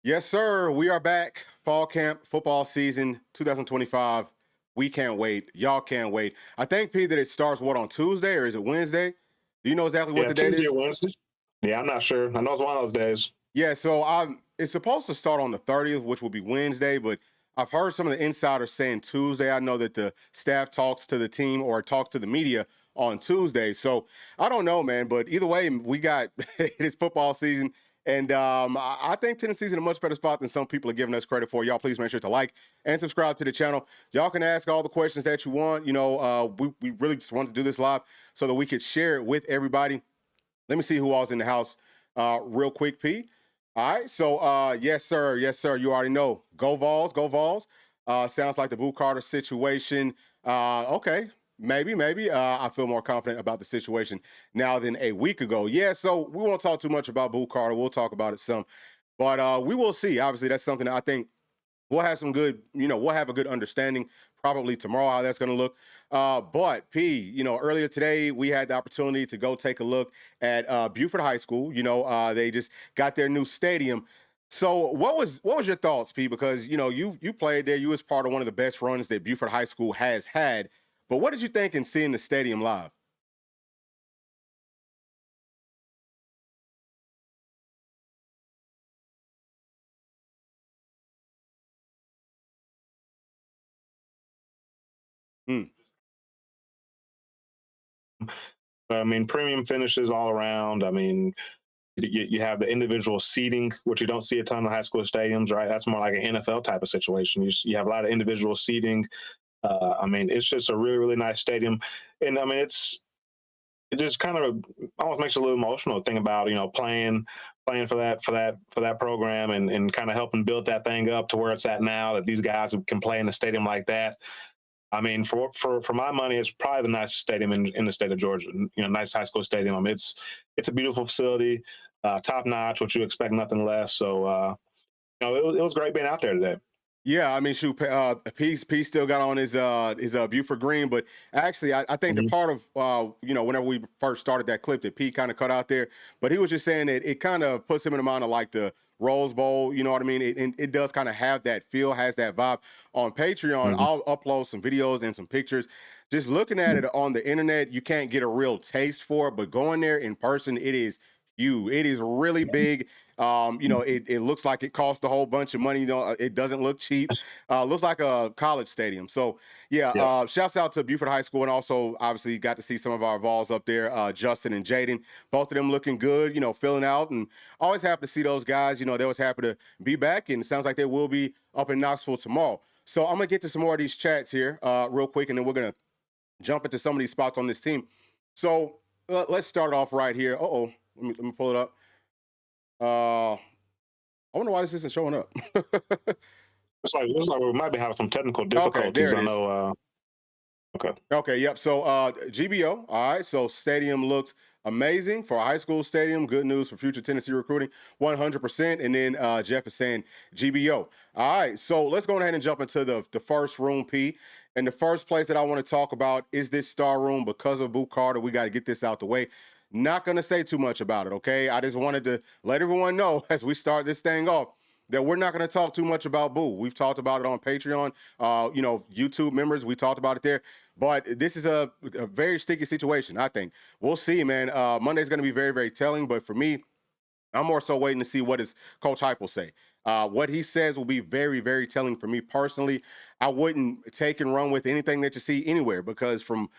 Yes, sir. We are back. Fall camp, football season 2025. We can't wait. Y'all can't wait. I think, P, that it starts, what, on Tuesday or is it Wednesday? Do you know exactly what Yeah, the date Tuesday is? or Wednesday. Yeah, I'm not sure. I know it's one of those days. Yeah, so it's supposed to start on the 30th, which will be Wednesday, but I've heard some of the insiders saying Tuesday. I know that the staff talks to the team or talks to the media on Tuesday. So I don't know, man, but either way, we got it's football season. And I think Tennessee's in a much better spot than some people are giving us credit for. Y'all, please make sure to like and subscribe to the channel. Y'all can ask all the questions that you want. We really just wanted to do this live so that we could share it with everybody. Let me see who all's in the house real quick, P. All right, so yes, sir. Yes, sir. You already know. Go Vols, go Vols. Sounds like the Boo Carter situation. Okay, maybe. I feel more confident about the situation now than a week ago. Yeah, so we won't talk too much about Boo Carter. We'll talk about it some. But we will see. Obviously, that's something that I think we'll have some good, we'll have a good understanding probably tomorrow how that's going to look. But P, earlier today we had the opportunity to go take a look at Buford High School. They just got their new stadium. So what was your thoughts, P? Because you played there. You was part of one of the best runs that Buford High School has had. But what did you think in seeing the stadium live? Hmm. I mean, premium finishes all around. I mean, you have the individual seating, which you don't see a ton of high school stadiums, right? That's more like an NFL type of situation. You have a lot of individual seating. I mean, it's just a really, really nice stadium. And I mean, it just kind of almost makes you a little emotional think about, playing for that program and kind of helping build that thing up to where it's at now that these guys can play in a stadium like that. I mean, for my money, it's probably the nicest stadium in the state of Georgia. Nice high school stadium. I mean, it's a beautiful facility, top notch, which you expect nothing less. So, it was great being out there today. Yeah, I mean, shoot, P still got on his Buford green, but actually, I think the Mhm. part of whenever we first started that clip that P kind of cut out there, but he was just saying that it kind of puts him in the mind of like the Rose Bowl. You know what I mean? It does kind of have that feel, has that vibe. On Patreon, Mhm. I'll upload some videos and some pictures. Just looking at it on the internet, you can't get a real taste for it, but going there in person, it is huge. It is really big. It looks like it cost a whole bunch of money. It doesn't look cheap. Looks like a college stadium. So yeah, Yeah. shouts out to Buford High School, and also obviously got to see some of our Vols up there, Justin and Jaden. Both of them looking good, filling out, and always happy to see those guys. They was happy to be back, and it sounds like they will be up in Knoxville tomorrow. So I'm gonna get to some more of these chats here real quick, and then we're gonna jump into some of these spots on this team. So let's start off right here. Oh, let me pull it up. I wonder why this isn't showing up. It's like we might be having some technical Okay, there difficulties. it I is. know. Okay. Okay, yep. So GBO, all right. So stadium looks amazing for a high school stadium. Good news for future Tennessee recruiting, 100%. And then Jeff is saying GBO. All right, so let's go ahead and jump into the first room, P. And the first place that I want to talk about is this star room because of Boo Carter. We got to get this out the way. Not going to say too much about it, okay? I just wanted to let everyone know as we start this thing off that we're not going to talk too much about Boo. We've talked about it on Patreon, YouTube members. We talked about it there. But this is a very sticky situation, I think. We'll see, man. Monday's going to be very, very telling. But for me, I'm more so waiting to see what his Coach Hype will say. What he says will be very, very telling for me personally. I wouldn't take and run with anything that you see anywhere because from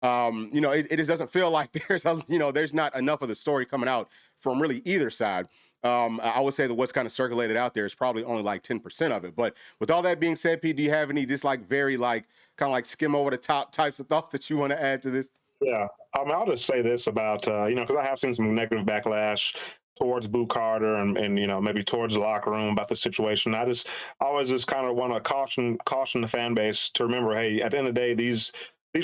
it just doesn't feel like there's not enough of the story coming out from really either side. I would say that what's kind of circulated out there is probably only like 10% of it. But with all that being said, P, do you have any just like very like kind of like skim over the top types of thoughts that you want to add to this? Yeah. I'll just say this about, because I have seen some negative backlash towards Boo Carter and maybe towards the locker room about the situation. I always just kind of want to caution the fan base to remember, hey, at the end of the day, these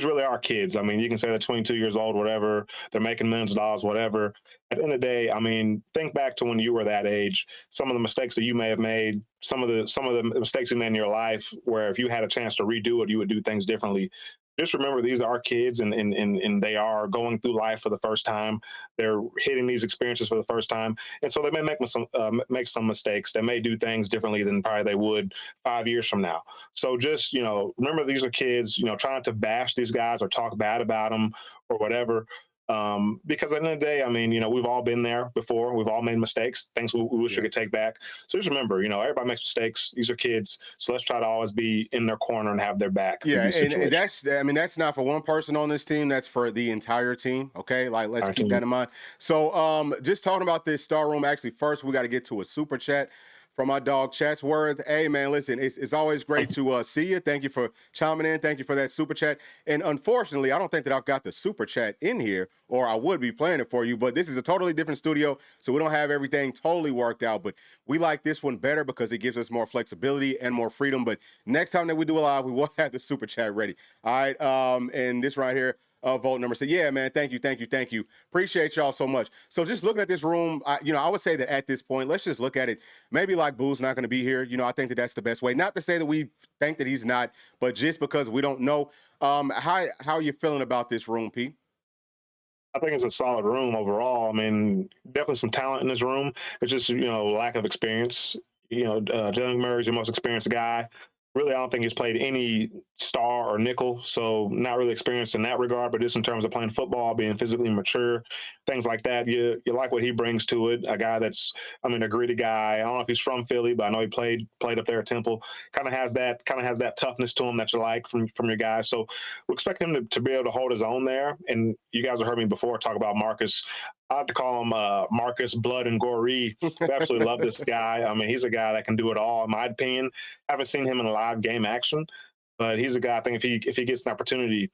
really are kids. I mean, you can say they're 22 years old, whatever. They're making millions of dollars, whatever. At the end of the day, I mean, think back to when you were that age. Some of the mistakes that you may have made, some of the mistakes you made in your life, where if you had a chance to redo it, you would do things differently. just remember these are kids, and they are going through life for the first time. They're hitting these experiences for the first time, and so they may make some mistakes. They may do things differently than probably they would 5 years from now. So just remember these are kids. Trying to bash these guys or talk bad about them or whatever. Because at the end of the day, I mean, we've all been there before. We've all made mistakes, things we wish we Yeah. could take back. So just remember, everybody makes mistakes. These are kids. So let's try to always be in their corner and have their back through Yeah, these and situations. that's not for one person on this team. That's for the entire team. Okay, like let's Our keep that team. in mind. So, just talking about this star room. Actually, first we got to get to a super chat from my dog Chatsworth. Hey man, listen, it's always great to see you. Thank you for chiming in. Thank you for that super chat. And unfortunately, I don't think that I've got the super chat in here, or I would be playing it for you. But this is a totally different studio, so we don't have everything totally worked out. But we like this one better because it gives us more flexibility and more freedom. But next time that we do a live, we will have the super chat ready. All right. And this right here, vote number. So yeah, man, thank you, thank you, thank you. Appreciate y'all so much. So just looking at this room, I would say that at this point, let's just look at it. Maybe like Boo's not going to be here. I think that that's the best way. Not to say that we think that he's not, but just because we don't know. How are you feeling about this room, Pete? I think it's a solid room overall. I mean, definitely some talent in this room. It's just lack of experience. Jalen Murray's your most experienced guy. Really, I don't think he's played any star or nickel, so not really experienced in that regard. But just in terms of playing football, being physically mature, things like that, you like what he brings to it. A guy that's, I mean, a gritty guy. I don't know if he's from Philly, but I know he played up there at Temple. Kind of has that toughness to him that you like from your guys. So we expect him to be able to hold his own there. And you guys have heard me before talk about Marcus. I have to call him Marcus Blood and Goree. I absolutely love this guy. I mean, he's a guy that can do it all, in my opinion. I haven't seen him in a live game action, but he's a guy. I think if he gets an opportunity,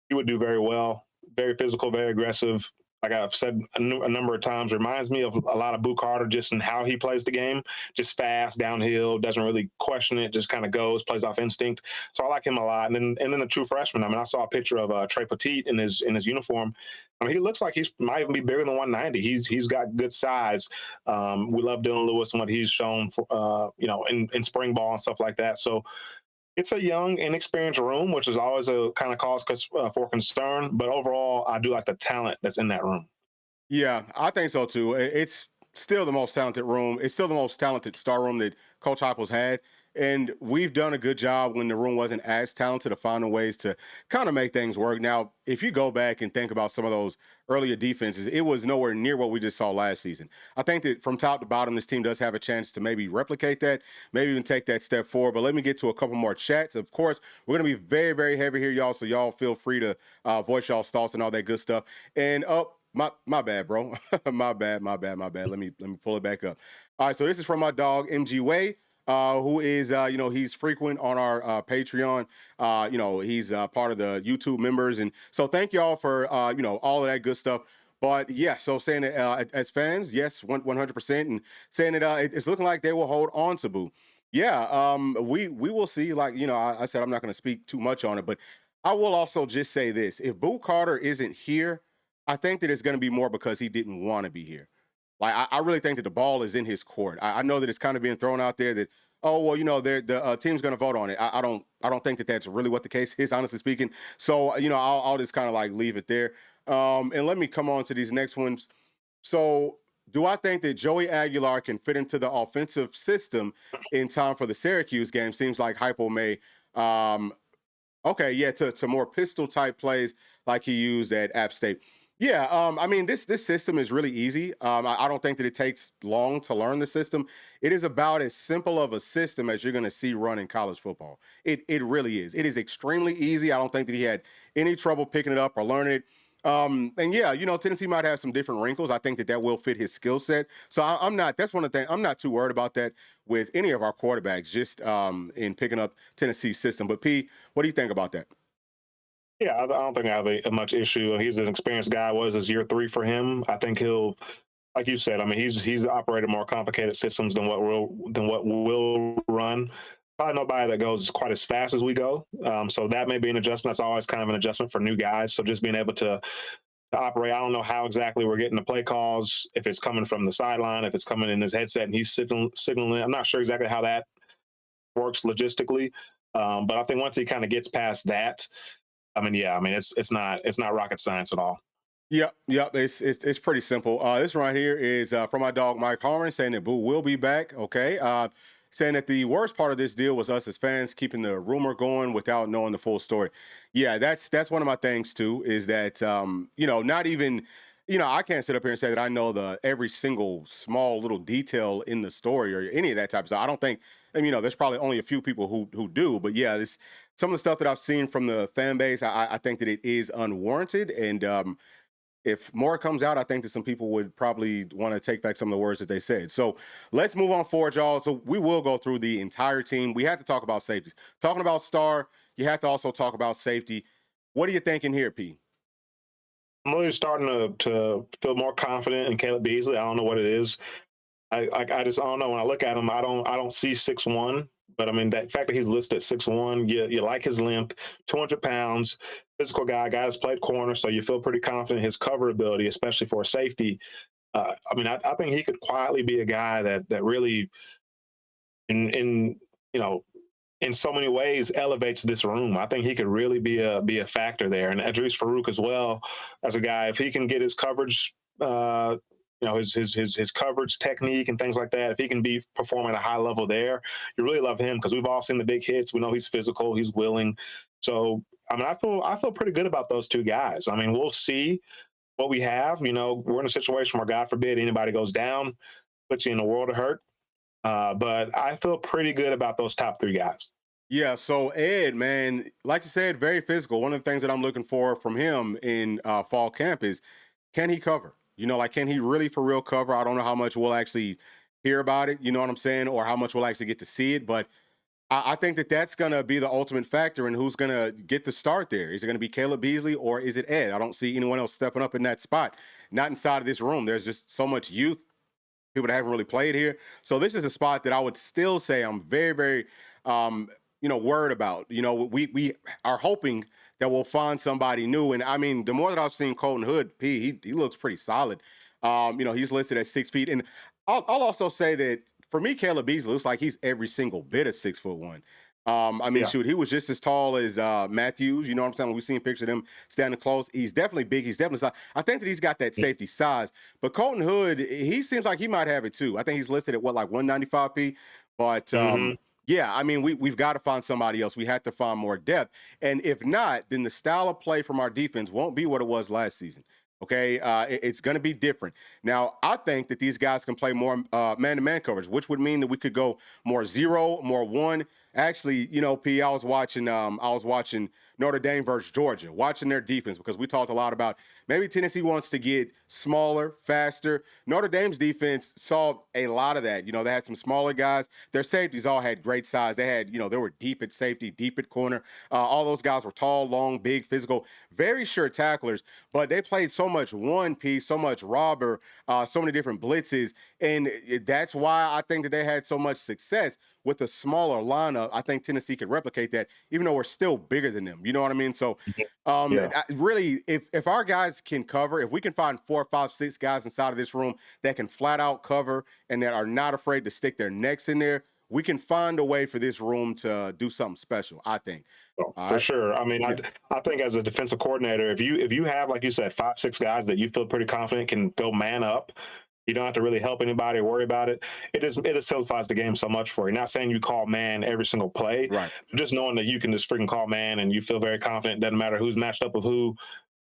he would do very well. Very physical, very aggressive. Like I've said a number of times, reminds me of a lot of Boo Carter just in how he plays the game. Just fast, downhill, doesn't really question it, just kind of goes, plays off instinct. So I like him a lot. And then a true freshman. I mean, I saw a picture of Trey Petit in his uniform. I mean, he looks like he's might even be bigger than 190. He's got good size. We love Dylan Lewis and what he's shown for in spring ball and stuff like that. So it's a young, inexperienced room, which is always a kind of cause for concern. But overall, I do like the talent that's in that room. Yeah, I think so too. It's still the most talented room. It's still the most talented star room that Coach Heupel's had. And we've done a good job when the room wasn't as talented of finding ways to kind of make things work. Now, if you go back and think about some of those earlier defenses, it was nowhere near what we just saw last season. I think that from top to bottom, this team does have a chance to maybe replicate that, maybe even take that step forward. But let me get to a couple more chats. Of course, we're going to be very, very heavy here, y'all. So y'all feel free to voice y'all's thoughts and all that good stuff. And my bad, bro. My bad, my bad, my bad. Let me pull it back up. All right, so this is from my dog MG Way, who is he's frequent on our Patreon. He's part of the YouTube members, and so thank y'all for all of that good stuff. But yeah, so saying that as fans, yes, 100%, and saying that it's looking like they will hold on to Boo. Yeah, we will see. Like I said, I'm not going to speak too much on it, but I will also just say this: if Boo Carter isn't here, I think that it's going to be more because he didn't want to be here. Like I really think that the ball is in his court. I know that it's kind of being thrown out there that the team's going to vote on it. I don't think that that's really what the case is, honestly speaking. So I'll just kind of like leave it there. And let me come on to these next ones. So do I think that Joey Aguilar can fit into the offensive system in time for the Syracuse game? Seems like Hypo may. Okay, yeah, to more pistol type plays like he used at App State. Yeah, I mean this system is really easy. I don't think that it takes long to learn the system. It is about as simple of a system as you're going to see run in college football. It really is. It is extremely easy. I don't think that he had any trouble picking it up or learning it. And yeah, Tennessee might have some different wrinkles. I think that will fit his skill set. So I'm not. That's one of the things. I'm not too worried about that with any of our quarterbacks. Just in picking up Tennessee's system. But P, what do you think about that? Yeah, I don't think I have a much issue. He's an experienced guy. Was his year three for him? I think he'll, like you said. I mean, he's operated more complicated systems than what will run. Probably nobody that goes quite as fast as we go. So that may be an adjustment. That's always kind of an adjustment for new guys. So just being able to operate. I don't know how exactly we're getting the play calls. If it's coming from the sideline, if it's coming in his headset and he's signaling. I'm not sure exactly how that works logistically. But I think once he kind of gets past that, I mean, yeah, I mean, it's not rocket science at all. Yep, yep. It's pretty simple. This right here is from my dog Mike Harmon saying that Boo will be back. Okay. Saying that the worst part of this deal was us as fans keeping the rumor going without knowing the full story. Yeah, that's one of my things too. Is that not even I can't sit up here and say that I know the every single small little detail in the story or any of that type of stuff. I don't think. And there's probably only a few people who do, but yeah, this some of the stuff that I've seen from the fan base. I think that it is unwarranted and. If more comes out, I think that some people would probably want to take back some of the words that they said. So let's move on forward, y'all. So we will go through the entire team. We have to talk about safeties. Talking about star, you have to also talk about safety. What are you thinking here, P? I'm really starting to feel more confident in Caleb Beasley. I don't know what it is. I just I don't know. When I look at him, I don't see 6'1", but I mean that fact that he's listed at 6'1", you like his length, 200 pounds, physical guy that's played corner, so you feel pretty confident in his cover ability, especially for a safety. I mean, I think he could quietly be a guy that really in you know in so many ways elevates this room. I think he could really be a factor there. And Idris Farouk as well, as a guy, if he can get his coverage, his coverage technique and things like that, if he can be performing at a high level there, you really love him because we've all seen the big hits. We know he's physical, he's willing. So I mean, I feel pretty good about those two guys. I mean, we'll see what we have. We're in a situation where, God forbid, anybody goes down, puts you in a world of hurt. But I feel pretty good about those top three guys. Yeah, so Ed, man, like you said, very physical. One of the things that I'm looking for from him in fall camp is can he cover? Like can he really for real cover? I don't know how much we'll actually hear about it, you know what I'm saying, or how much we'll actually get to see it. But I think that that's going to be the ultimate factor in who's going to get the start there. Is it going to be Caleb Beasley or is it Ed? I don't see anyone else stepping up in that spot. Not inside of this room. There's just so much youth, people that haven't really played here. So this is a spot that I would still say I'm very, very, worried about. We are hoping that we'll find somebody new. And I mean, the more that I've seen Colton Hood, he looks pretty solid. He's listed at 6 feet. And I'll also say that for me, Caleb Beasley looks like he's every single bit of 6'1". I mean, Yeah. shoot, he was just as tall as Matthews. You know what I'm saying? We've seen pictures of him standing close. He's definitely big. He's definitely size. I think that he's got that safety size. But Colton Hood, he seems like he might have it too. I think he's listed at what, like 195p. But Hmm. yeah, I mean, we've got to find somebody else. We have to find more depth. And if not, then the style of play from our defense won't be what it was last season. Okay, it's going to be different. Now, I think that these guys can play more man-to-man coverage, which would mean that we could go more zero, more one. Actually, P, I was watching Notre Dame versus Georgia, watching their defense because we talked a lot about maybe Tennessee wants to get smaller, faster. Notre Dame's defense saw a lot of that. They had some smaller guys. Their safeties all had great size. They had, they were deep at safety, deep at corner. All those guys were tall, long, big, physical, very sure tacklers, but they played so much one piece, so much robber, so many different blitzes. And that's why I think that they had so much success with a smaller lineup. I think Tennessee could replicate that, even though we're still bigger than them. You know what I mean? So, Yeah. really, if our guys can cover, if we can find 4, 5, 6 guys inside of this room that can flat out cover and that are not afraid to stick their necks in there, we can find a way for this room to do something special. I think. So, All for right. sure. I mean, Yeah. I think as a defensive coordinator, if you have, like you said, 5, 6 guys that you feel pretty confident can go man up, you don't have to really help anybody or worry about it. It just simplifies the game so much for you. Not saying you call man every single play, Right. but just knowing that you can just freaking call man and you feel very confident. Doesn't matter who's matched up with who.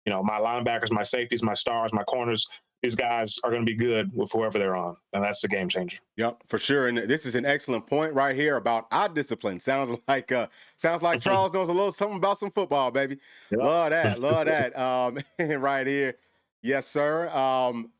My linebackers, my safeties, my stars, my corners. These guys are going to be good with whoever they're on, and that's the game changer. Yep, for sure. And this is an excellent point right here about our discipline. Sounds like Charles knows a little something about some football, baby. Yep. Love that, love that. Right here, yes, sir.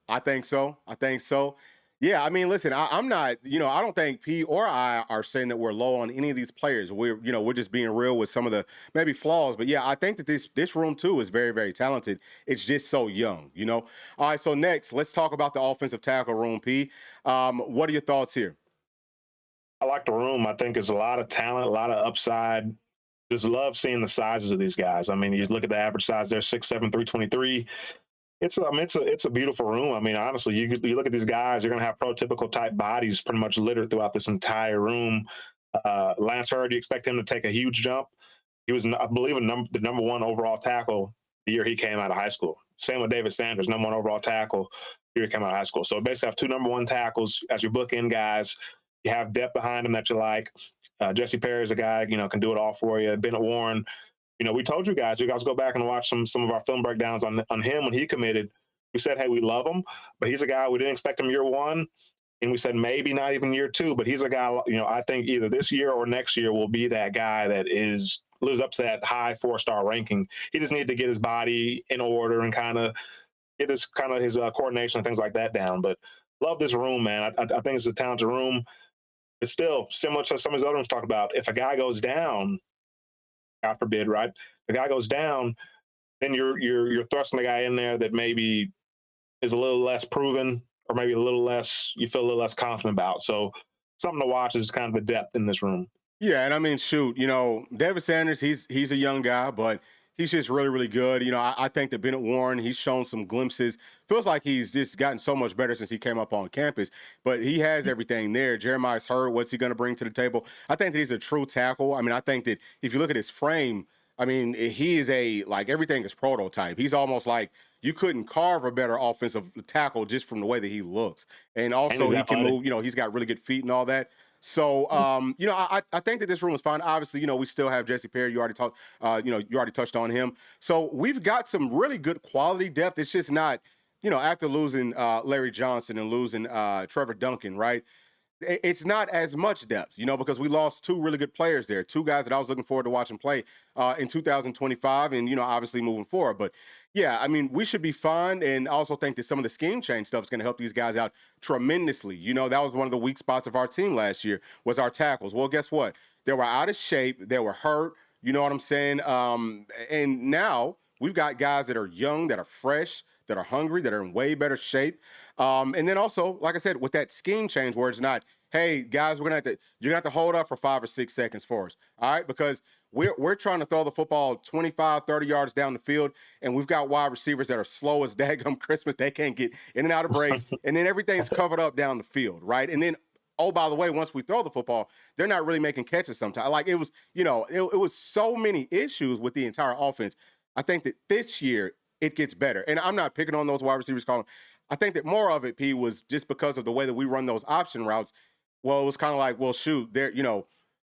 I think so. I think so. Yeah, I mean, listen, I'm not. I don't think P or I are saying that we're low on any of these players. We're just being real with some of the maybe flaws. But yeah, I think that this room too is very, very talented. It's just so young. All right, so next, let's talk about the offensive tackle room, P. What are your thoughts here? I like the room. I think there's a lot of talent, a lot of upside. Just love seeing the sizes of these guys. I mean, you look at the average size; they're 6'7", 323. It's a beautiful room. I mean, honestly, you look at these guys; you're going to have prototypical type bodies pretty much littered throughout this entire room. Lance Hurd, you expect him to take a huge jump. He was, I believe, the number one overall tackle the year he came out of high school. Same with David Sanders, number one overall tackle the year he came out of high school. So basically, have two number one tackles as your bookend guys. You have depth behind him that you like. Jesse Perry is a guy, can do it all for you. Bennett Warren, we told you guys go back and watch some of our film breakdowns on him when he committed. We said, hey, we love him, but he's a guy we didn't expect him year one. And we said maybe not even year two, but he's a guy, I think either this year or next year will be that guy that lives up to that high 4-star ranking. He just needed to get his body in order and kind of get his coordination and things like that down. But love this room, man. I think it's a talented room. It's still similar to some of his other ones talked about. If a guy goes down, God forbid, right? The guy goes down, then you're thrusting a guy in there that maybe is a little less proven, or maybe you feel a little less confident about. So something to watch is kind of the depth in this room. Yeah, and I mean, shoot, David Sanders, he's a young guy, but he's just really, really good. I think that Bennett Warren, he's shown some glimpses. Feels like he's just gotten so much better since he came up on campus, but he has everything there. Jeremiah's hurt. What's he going to bring to the table? I think that he's a true tackle. I mean, I think that if you look at his frame, I mean, he is everything is prototype. He's almost like you couldn't carve a better offensive tackle just from the way that he looks. And also he can move, he's got really good feet and all that. So, I think that this room is fine. Obviously, we still have Jesse Perry. You already talked, you already touched on him. So we've got some really good quality depth. It's just not, after losing Larry Johnson and losing Trevor Duncan, right? It's not as much depth, because we lost two really good players there, two guys that I was looking forward to watching play in 2025 and, obviously moving forward. But yeah, I mean, we should be fine. And I also think that some of the scheme change stuff is going to help these guys out tremendously. That was one of the weak spots of our team last year was our tackles. Well, guess what? They were out of shape. They were hurt. You know what I'm saying? And now we've got guys that are young, that are fresh, that are hungry, that are in way better shape. And then also, like I said, with that scheme change where it's not, hey, guys, you're gonna have to hold up for 5 or 6 seconds for us. All right, because we're trying to throw the football 25, 30 yards down the field, and we've got wide receivers that are slow as daggum Christmas. They can't get in and out of breaks, and then everything's covered up down the field, right? And then, oh, by the way, once we throw the football, they're not really making catches sometimes. Like it was, it was so many issues with the entire offense. I think that this year it gets better. And I'm not picking on those wide receivers, Colin. I think that more of it, P, was just because of the way that we run those option routes. Well, it was kind of like, well, shoot, there,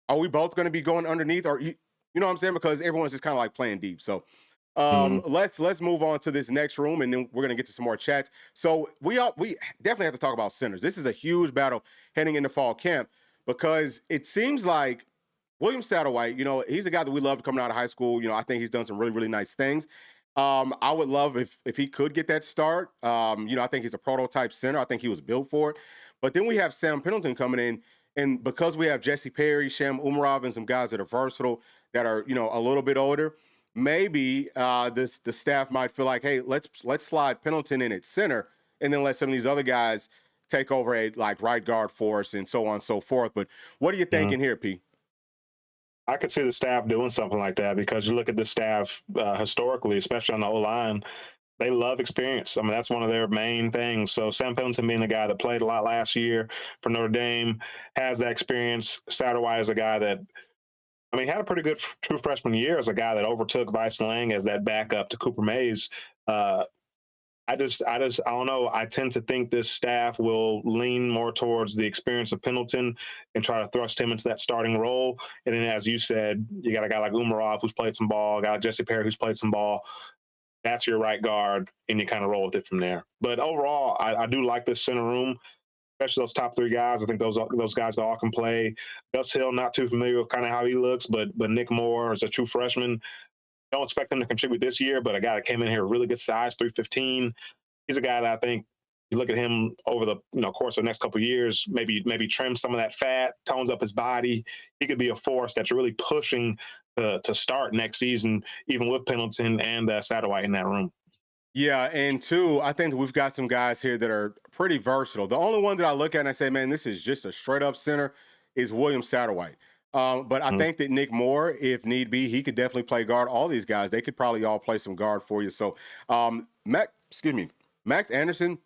are we both going to be going underneath, or you know what I'm saying? Because everyone's just kind of like playing deep. So let's move on to this next room, and then we're going to get to some more chats. So we definitely have to talk about centers. This is a huge battle heading into fall camp because it seems like William Satterwhite, he's a guy that we loved coming out of high school. I think he's done some really, really nice things. I would love if he could get that start. I think he's a prototype center. I think he was built for it. But then we have Sam Pendleton coming in, and because we have Jesse Perry, Sham Umarov, and some guys that are versatile, that are a little bit older, maybe the staff might feel like, hey, let's slide Pendleton in at center, and then let some of these other guys take over at like right guard for us, and so on and so forth. But what are you thinking here, P? I could see the staff doing something like that because you look at the staff historically, especially on the O-line, they love experience. I mean, that's one of their main things. So Sam Pendleton being a guy that played a lot last year for Notre Dame, has that experience. Satterwhite is a guy that, had a pretty good true freshman year as a guy that overtook Vice Lang as that backup to Cooper Mays. I don't know. I tend to think this staff will lean more towards the experience of Pendleton and try to thrust him into that starting role. And then, as you said, you got a guy like Umarov who's played some ball, a guy like Jesse Perry who's played some ball. That's your right guard, and you kind of roll with it from there. But overall, I do like this center room, especially those top three guys. I think those guys all can play. Gus Hill, not too familiar with kind of how he looks, but Nick Moore is a true freshman. Don't expect him to contribute this year, but a guy that came in here really good size, 315. He's a guy that I think you look at him over the course of the next couple of years, maybe trim some of that fat, tones up his body. He could be a force that's really pushing to start next season, even with Pendleton and Satterwhite in that room. Yeah, and two, I think we've got some guys here that are pretty versatile. The only one that I look at and I say, man, this is just a straight up center is William Satterwhite. But I think that Nick Moore, if need be, he could definitely play guard. All these guys, they could probably all play some guard for you. So Max Anderson,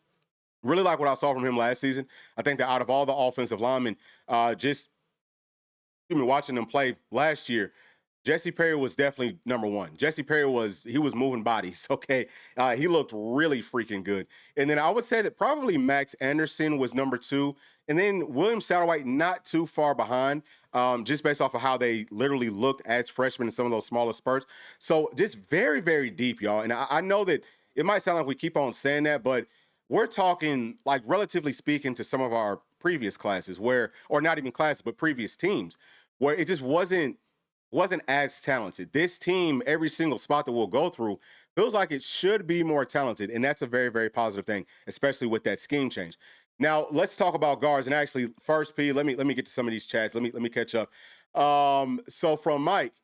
really like what I saw from him last season. I think that out of all the offensive linemen, watching them play last year, Jesse Perry was definitely number one. Jesse Perry was moving bodies. Okay, he looked really freaking good. And then I would say that probably Max Anderson was number two, and then William Satterwhite not too far behind, just based off of how they literally looked as freshmen in some of those smaller spurts. So just very very deep, y'all. And I know that it might sound like we keep on saying that, but we're talking like relatively speaking to some of our previous classes where, or not even classes, but previous teams where it just wasn't as talented. This team, every single spot that we'll go through, feels like it should be more talented, and that's a very, very positive thing, especially with that scheme change. Now, let's talk about guards. And actually, first, P, let me get to some of these chats. Let me catch up. So from Mike,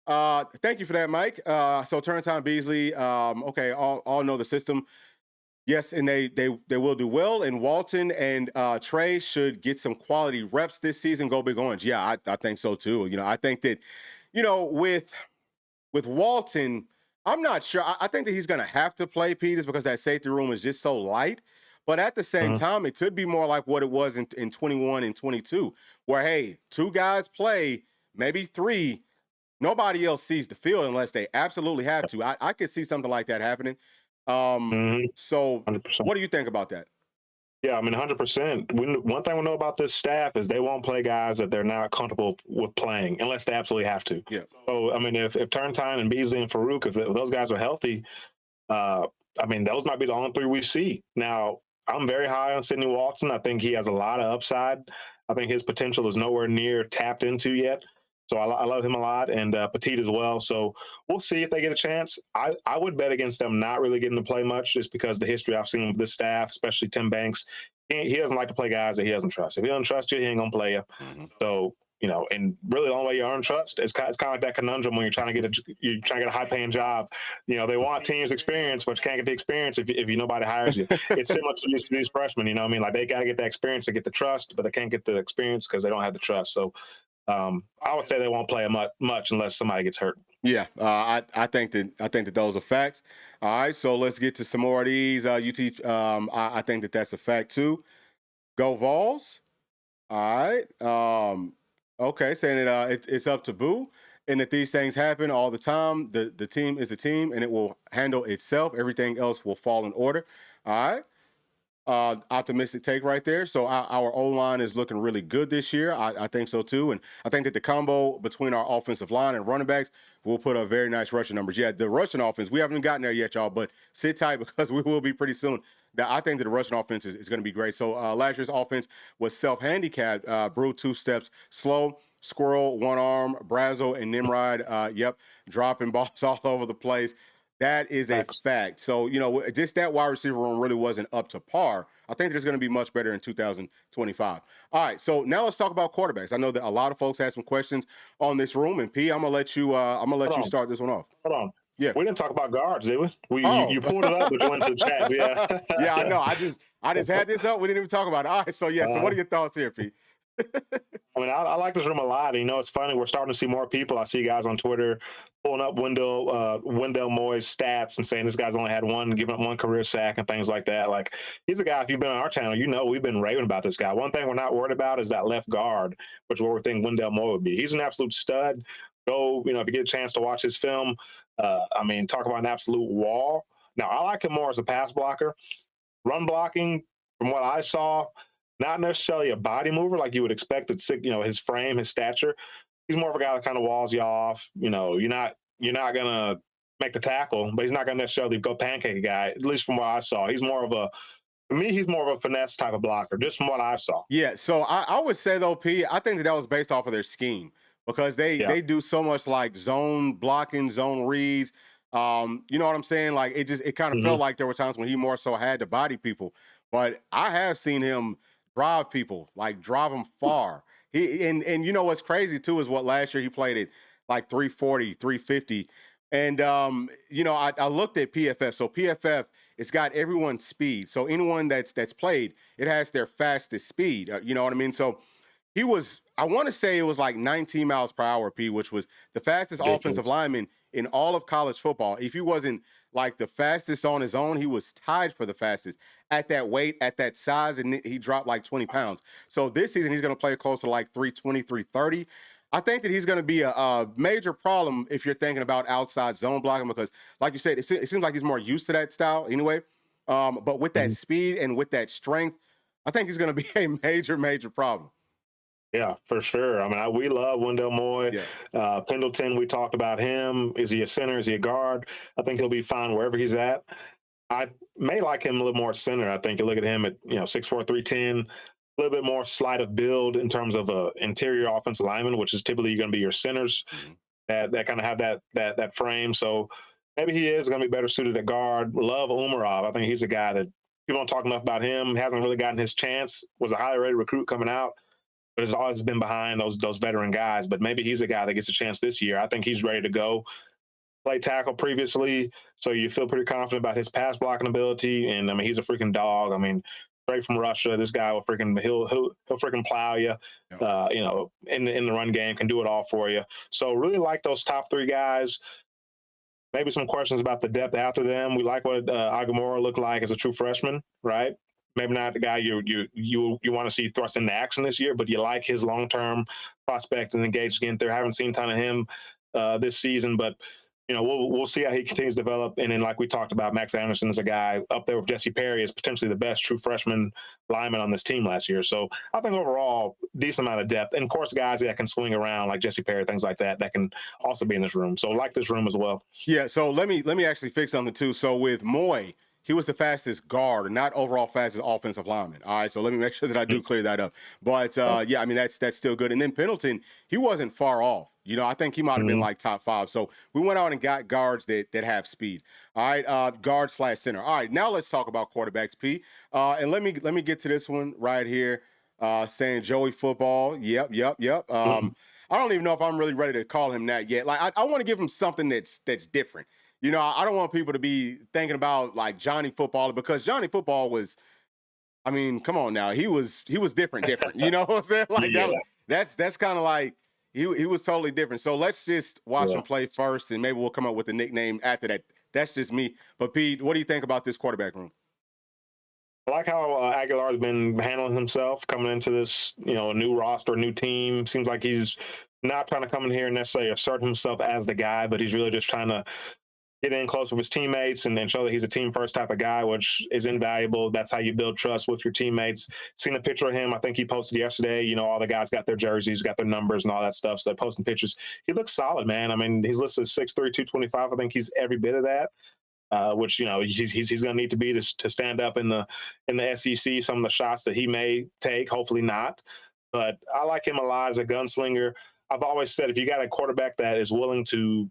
thank you for that, Mike. So turn time Beasley. Okay, all know the system. Yes, and they will do well. And Walton and Trey should get some quality reps this season. Go Big Orange. Yeah, I think so too. I think that, with Walton, I'm not sure. I think that he's going to have to play Peters because that safety room is just so light. But at the same time, it could be more like what it was in 21 and 22, where, hey, two guys play, maybe three. Nobody else sees the field unless they absolutely have to. I could see something like that happening. So 100%. what do you think about that? Yeah, I mean, 100%. One thing we know about this staff is they won't play guys that they're not comfortable with playing unless they absolutely have to. Yeah. So, I mean, if Turntine and Beasley and Farouk, if those guys are healthy, I mean, those might be the only three we see. Now, I'm very high on Sidney Walton. I think he has a lot of upside. I think his potential is nowhere near tapped into yet. So I love him a lot, and Petit as well. So we'll see if they get a chance. I would bet against them not really getting to play much just because the history I've seen with this staff, especially Tim Banks, he doesn't like to play guys that he doesn't trust. If he doesn't trust you, he ain't going to play you. So, and really the only way you earn trust is kind of like that conundrum when you're trying to get a high-paying job. They want teams experience, but you can't get the experience if nobody hires you. It's similar to these freshmen, I mean, like they got to get that experience to get the trust, but they can't get the experience because they don't have the trust. So I would say they won't play much unless somebody gets hurt. Yeah, I think that those are facts. All right, so let's get to some more of these. UT, I think that's a fact too. Go Vols. All right. Okay, saying that it's up to Boo, and that these things happen all the time. The team is the team, and it will handle itself. Everything else will fall in order. All right. Optimistic take right there. So our O-line is looking really good this year. I think so too. And I think that the combo between our offensive line and running backs will put up very nice rushing numbers. Yeah, the rushing offense, we haven't gotten there yet, y'all, but sit tight because we will be pretty soon. I think that the rushing offense is going to be great. So last year's offense was self-handicapped. Brew 2 steps slow. Squirrel, one arm, Brazo, and Nimrod, dropping balls all over the place. That is a fact. So, just that wide receiver room really wasn't up to par. I think there's going to be much better in 2025. All right, so now let's talk about quarterbacks. I know that a lot of folks had some questions on this room, and P, I'm gonna let you start this one off. Hold on. Yeah, we didn't talk about guards, did we? You pulled it up, but you went to the chats. Yeah. Yeah, I know. I just had this up. We didn't even talk about it. All right, so yeah. So what are your thoughts here, P? I mean, I like this room a lot. It's funny. We're starting to see more people. I see guys on Twitter pulling up Wendell Moy's stats and saying this guy's only had giving up one career sack and things like that. Like, he's a guy, if you've been on our channel, we've been raving about this guy. One thing we're not worried about is that left guard, which is what we think Wendell Moy would be. He's an absolute stud. Go, if you get a chance to watch his film, I mean, talk about an absolute wall. Now, I like him more as a pass blocker. Run blocking, from what I saw, not necessarily a body mover like you would expect at his frame, his stature. He's more of a guy that kind of walls you off. You're not gonna make the tackle, but he's not gonna necessarily go pancake a guy. At least from what I saw, he's more of a finesse type of blocker, just from what I saw. Yeah. So I would say though, P, I think that was based off of their scheme because they do so much like zone blocking, zone reads. You know what I'm saying? Like it kind of felt like there were times when he more so had to body people, but I have seen him drive people, like drive them far. And what's crazy too is what last year he played at like 340, 350. And I looked at PFF. So PFF, it's got everyone's speed. So anyone that's played, it has their fastest speed. You know what I mean? So he was, I want to say it was like 19 miles per hour, P, which was the fastest offensive lineman in all of college football. If he wasn't like the fastest on his own, he was tied for the fastest at that weight, at that size, and he dropped like 20 pounds. So this season, he's going to play close to like 320, 330. I think that he's going to be a major problem if you're thinking about outside zone blocking because, like you said, it seems like he's more used to that style anyway. But with that Mhm. speed and with that strength, I think he's going to be a major, major problem. Yeah, for sure. I mean, we love Wendell Moy. Yeah. Pendleton, we talked about him. Is he a center? Is he a guard? I think he'll be fine wherever he's at. I may like him a little more center. I think you look at him at 6'4", 310, a little bit more sleight of build in terms of a interior offensive lineman, which is typically going to be your centers Mhm. that kind of have that frame. So maybe he is going to be better suited at guard. Love Umarov. I think he's a guy that people don't talk enough about him. Hasn't really gotten his chance. Was a highly rated recruit coming out, but has always been behind those veteran guys. But maybe he's a guy that gets a chance this year. I think he's ready to go. Played tackle previously, so you feel pretty confident about his pass blocking ability. And I mean, he's a freaking dog. I mean, straight from Russia, this guy will he'll freaking plow you. Yeah. In the run game, can do it all for you. So really like those top three guys. Maybe some questions about the depth after them. We like what Agamora looked like as a true freshman, right? Maybe not the guy you want to see thrust into action this year, but you like his long term prospect and engaged again. There haven't seen a ton of him this season, but we'll see how he continues to develop. And then, like we talked about, Max Anderson is a guy up there with Jesse Perry is potentially the best true freshman lineman on this team last year. So I think overall, decent amount of depth. And of course, guys that can swing around like Jesse Perry, things like that can also be in this room. So like this room as well. Yeah, so let me actually fix on the two. So with Moy, he was the fastest guard, not overall fastest offensive lineman. All right, so let me make sure that I do clear that up. But yeah, I mean that's still good. And then Pendleton, he wasn't far off. I think he might have been like top 5. So we went out and got guards that have speed. All right, guard / center. All right, now let's talk about quarterbacks, P. And let me get to this one right here. Saying Joey Football. Yep. I don't even know if I'm really ready to call him that yet. Like I want to give him something that's different. I don't want people to be thinking about like Johnny Football because Johnny Football was, I mean, come on now, he was different. You know what I'm saying? Like Yeah. that's kind of like he was totally different. So let's just watch him play first, and maybe we'll come up with a nickname after that. That's just me. But Pete, what do you think about this quarterback room? I like how Aguilar's been handling himself coming into this, a new roster, new team. Seems like he's not trying to come in here and necessarily assert himself as the guy, but he's really just trying to get in close with his teammates and show that he's a team first type of guy, which is invaluable. That's how you build trust with your teammates. Seen a picture of him. I think he posted yesterday, all the guys got their jerseys, got their numbers and all that stuff. So they're posting pictures. He looks solid, man. I mean, he's listed as 6'3", 225. I think he's every bit of that. Which he's going to need to be to stand up in the SEC. Some of the shots that he may take, hopefully not. But I like him a lot as a gunslinger. I've always said if you got a quarterback that is willing to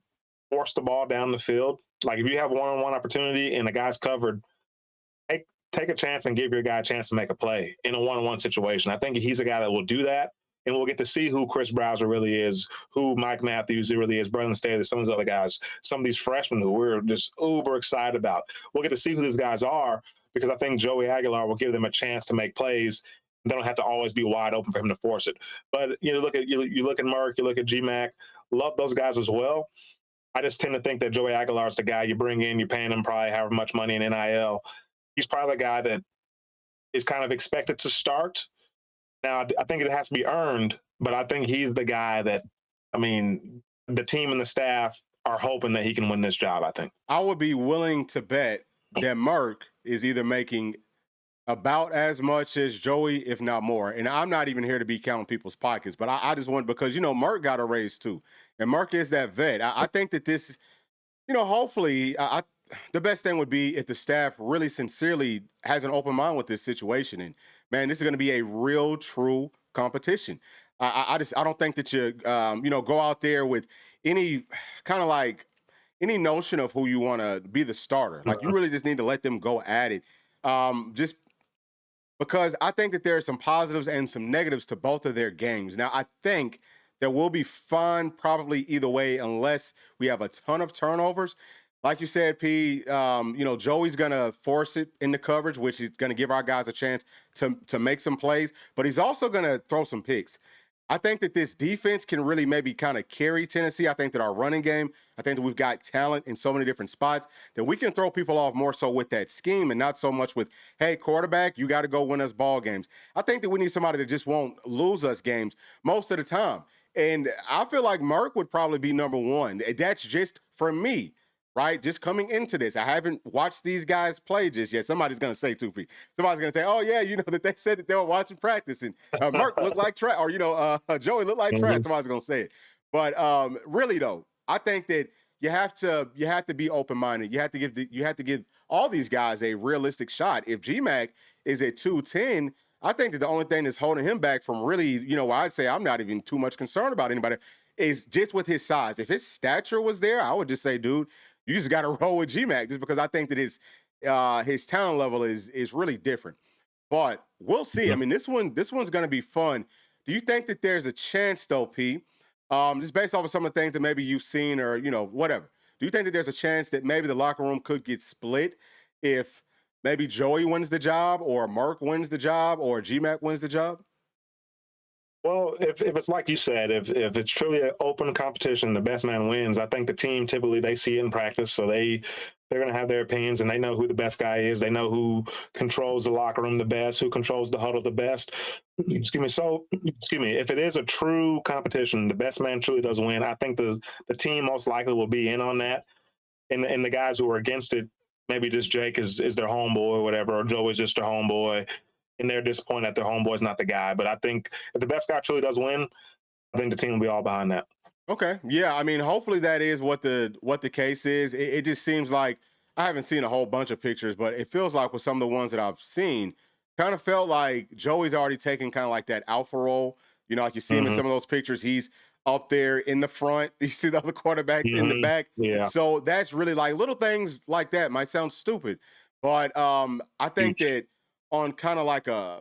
force the ball down the field, like if you have one-on-one opportunity and the guy's covered, take a chance and give your guy a chance to make a play in a one-on-one situation. I think he's a guy that will do that. And we'll get to see who Chris Browser really is, who Mike Matthews really is, Brandon Staley, some of these other guys, some of these freshmen who we're just uber excited about. We'll get to see who these guys are because I think Joey Aguilar will give them a chance to make plays. They don't have to always be wide open for him to force it. But you look at Merck, you look at GMAC, love those guys as well. I just tend to think that Joey Aguilar is the guy you bring in, you're paying him probably however much money in NIL. He's probably the guy that is kind of expected to start. Now, I think it has to be earned, but I think he's the guy that, I mean, the team and the staff are hoping that he can win this job, I think. I would be willing to bet that Merck is either making about as much as Joey, if not more. And I'm not even here to be counting people's pockets, but I just want, because, Merck got a raise too. And Merck is that vet. I think that this, hopefully, the best thing would be if the staff really sincerely has an open mind with this situation. And man, this is going to be a real, true competition. I don't think that you go out there with any kind of like any notion of who you want to be the starter. Like you really just need to let them go at it. Just because I think that there are some positives and some negatives to both of their games. Now, I think that we'll be fine probably either way unless we have a ton of turnovers. Like you said, P, Joey's going to force it in the coverage, which is going to give our guys a chance to make some plays, but he's also going to throw some picks. I think that this defense can really maybe kind of carry Tennessee. I think that our running game, I think that we've got talent in so many different spots that we can throw people off more so with that scheme and not so much with, hey, quarterback, you got to go win us ball games. I think that we need somebody that just won't lose us games most of the time. And I feel like Merck would probably be number one. That's just for me, right? Just coming into this. I haven't watched these guys play just yet. Somebody's going to say, Tupi. Somebody's going to say, oh, yeah, that they said that they were watching practice and Merck looked like trash, or, Joey looked like trash. Mhm. Somebody's going to say it. But really, though, I think that you have to be open-minded. You have to give all these guys a realistic shot. If GMAC is at 210, I think that the only thing that's holding him back from really, I'd say I'm not even too much concerned about anybody, is just with his size. If his stature was there, I would just say, dude, you just got to roll with GMAC, just because I think that his talent level is really different. But we'll see. I mean, this one's going to be fun. Do you think that there's a chance, though, P? Just based off of some of the things that maybe you've seen, or whatever. Do you think that there's a chance that maybe the locker room could get split if maybe Joey wins the job, or Mark wins the job, or GMAC wins the job? Well, if it's like you said, if it's truly an open competition, the best man wins. I think the team typically they see it in practice, so they're going to have their opinions, and they know who the best guy is. They know who controls the locker room the best, who controls the huddle the best. Excuse me. So, excuse me. If it is a true competition, the best man truly does win. I think the team most likely will be in on that, and the guys who are against it, maybe just Jake is their homeboy or whatever, or Joe is just their homeboy, and they're disappointed that their homeboy's not the guy. But I think if the best guy truly does win, I think the team will be all behind that. Okay. Yeah. I mean, hopefully that is what the case is. It just seems like I haven't seen a whole bunch of pictures, but it feels like with some of the ones that I've seen, kind of felt like Joey's already taken kind of like that alpha role. Like you see him in some of those pictures. He's up there in the front. You see the other quarterbacks in the back. Yeah. So that's really like little things like that might sound stupid, but I think that on kind of like I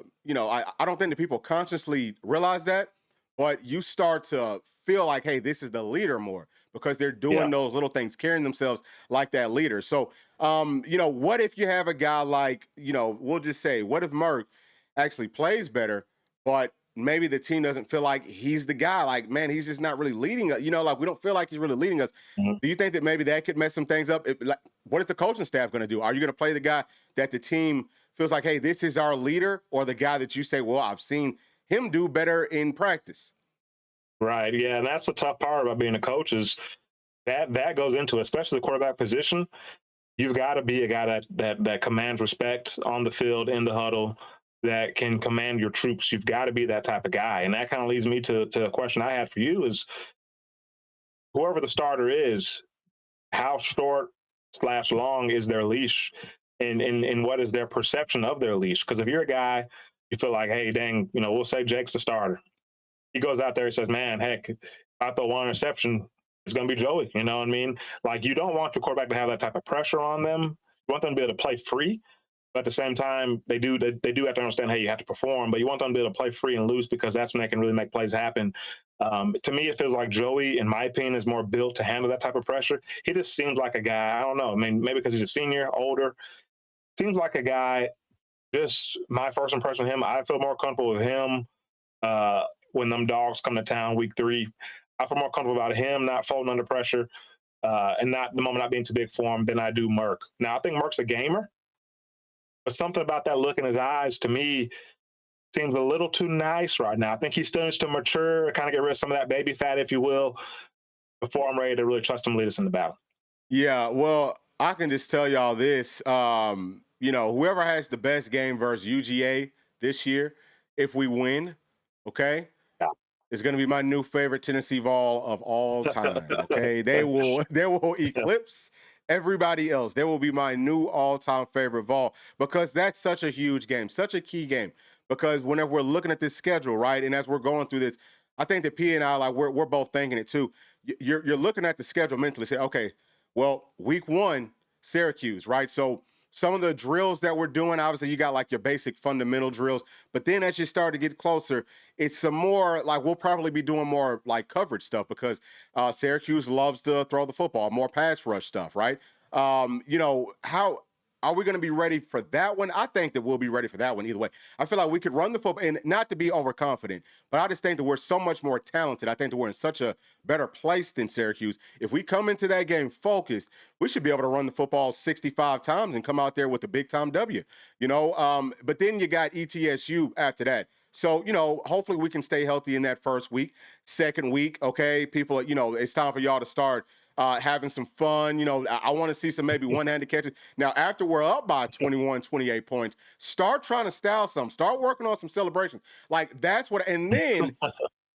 don't think that people consciously realize that, but you start to feel like, hey, this is the leader more because they're doing those little things, carrying themselves like that leader. So, what if you have a guy like, we'll just say, what if Merck actually plays better, but maybe the team doesn't feel like he's the guy? Like, man, he's just not really leading us. Like we don't feel like he's really leading us. Do you think that maybe that could mess some things up? What is the coaching staff going to do? Are you going to play the guy that the team feels like, hey, this is our leader, or the guy that you say, well, I've seen him do better in practice? Right. Yeah. And that's the tough part about being a coach is that goes into, especially the quarterback position. You've got to be a guy that commands respect on the field, in the huddle, that can command your troops. You've got to be that type of guy. And that kind of leads me to a question I had for you is whoever the starter is, how short/long is their leash, and what is their perception of their leash? Because if you're a guy, you feel like, hey, dang, we'll say Jake's the starter. He goes out there and says, man, heck, if I throw one interception, it's going to be Joey. You know what I mean? Like, you don't want your quarterback to have that type of pressure on them. You want them to be able to play free. But at the same time, they do have to understand, hey, you have to perform, but you want them to be able to play free and loose because that's when they can really make plays happen. To me, it feels like Joey, in my opinion, is more built to handle that type of pressure. He just seems like a guy, I don't know, I mean, maybe because he's a senior, older, seems like a guy, just my first impression of him, I feel more comfortable with him when them dogs come to town week 3. I feel more comfortable about him not folding under pressure and not the moment not being too big for him than I do Merck. Now, I think Merck's a gamer, but something about that look in his eyes to me seems a little too nice right now. I think he still needs to mature, kind of get rid of some of that baby fat, if you will, before I'm ready to really trust him to lead us in the battle. Yeah, well, I can just tell y'all this. Whoever has the best game versus UGA this year, if we win, okay, is going to be my new favorite Tennessee Vol of all time. Okay, they will eclipse everybody else. They will be my new all-time favorite Vol because that's such a huge game, such a key game. Because whenever we're looking at this schedule, right, and as we're going through this, I think that P and I, like, we're both thinking it too. You're looking at the schedule mentally, say, okay, well, week 1, Syracuse, right? So some of the drills that we're doing, obviously, you got like your basic fundamental drills, but then as you start to get closer, it's some more like we'll probably be doing more like coverage stuff because Syracuse loves to throw the football, more pass rush stuff, right? How are we going to be ready for that one? I think that we'll be ready for that one either way. I feel like we could run the football, and not to be overconfident, but I just think that we're so much more talented. I think that we're in such a better place than Syracuse. If we come into that game focused, we should be able to run the football 65 times and come out there with a big-time W. But then you got ETSU after that. So, hopefully we can stay healthy in that first week. Second week, okay, people, it's time for y'all to start having some fun. I want to see some maybe one-handed catches. Now, after we're up by 21, 28 points, start trying to style some. Start working on some celebrations. Like that's what, and then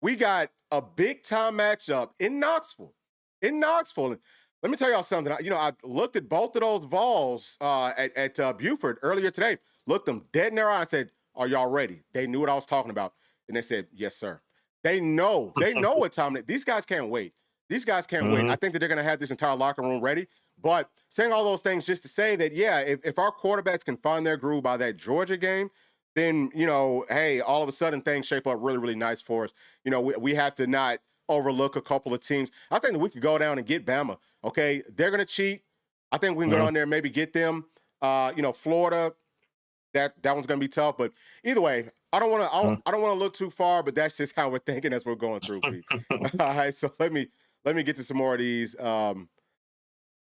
we got a big time matchup in Knoxville. In Knoxville. And let me tell y'all something. I looked at both of those Vols at Buford earlier today. Looked them dead in their eye and said, "Are y'all ready?" They knew what I was talking about. And they said, "Yes, sir." They know what time these guys can't wait. These guys can't wait. I think that they're going to have this entire locker room ready. But saying all those things just to say that, yeah, if our quarterbacks can find their groove by that Georgia game, then, hey, all of a sudden things shape up really, really nice for us. We have to not overlook a couple of teams. I think that we could go down and get Bama. Okay, they're going to cheat. I think we can go down there and maybe get them. Florida, that one's going to be tough. But either way, I don't want to look too far, but that's just how we're thinking as we're going through. Pete. All right, so let me get to some more of these. All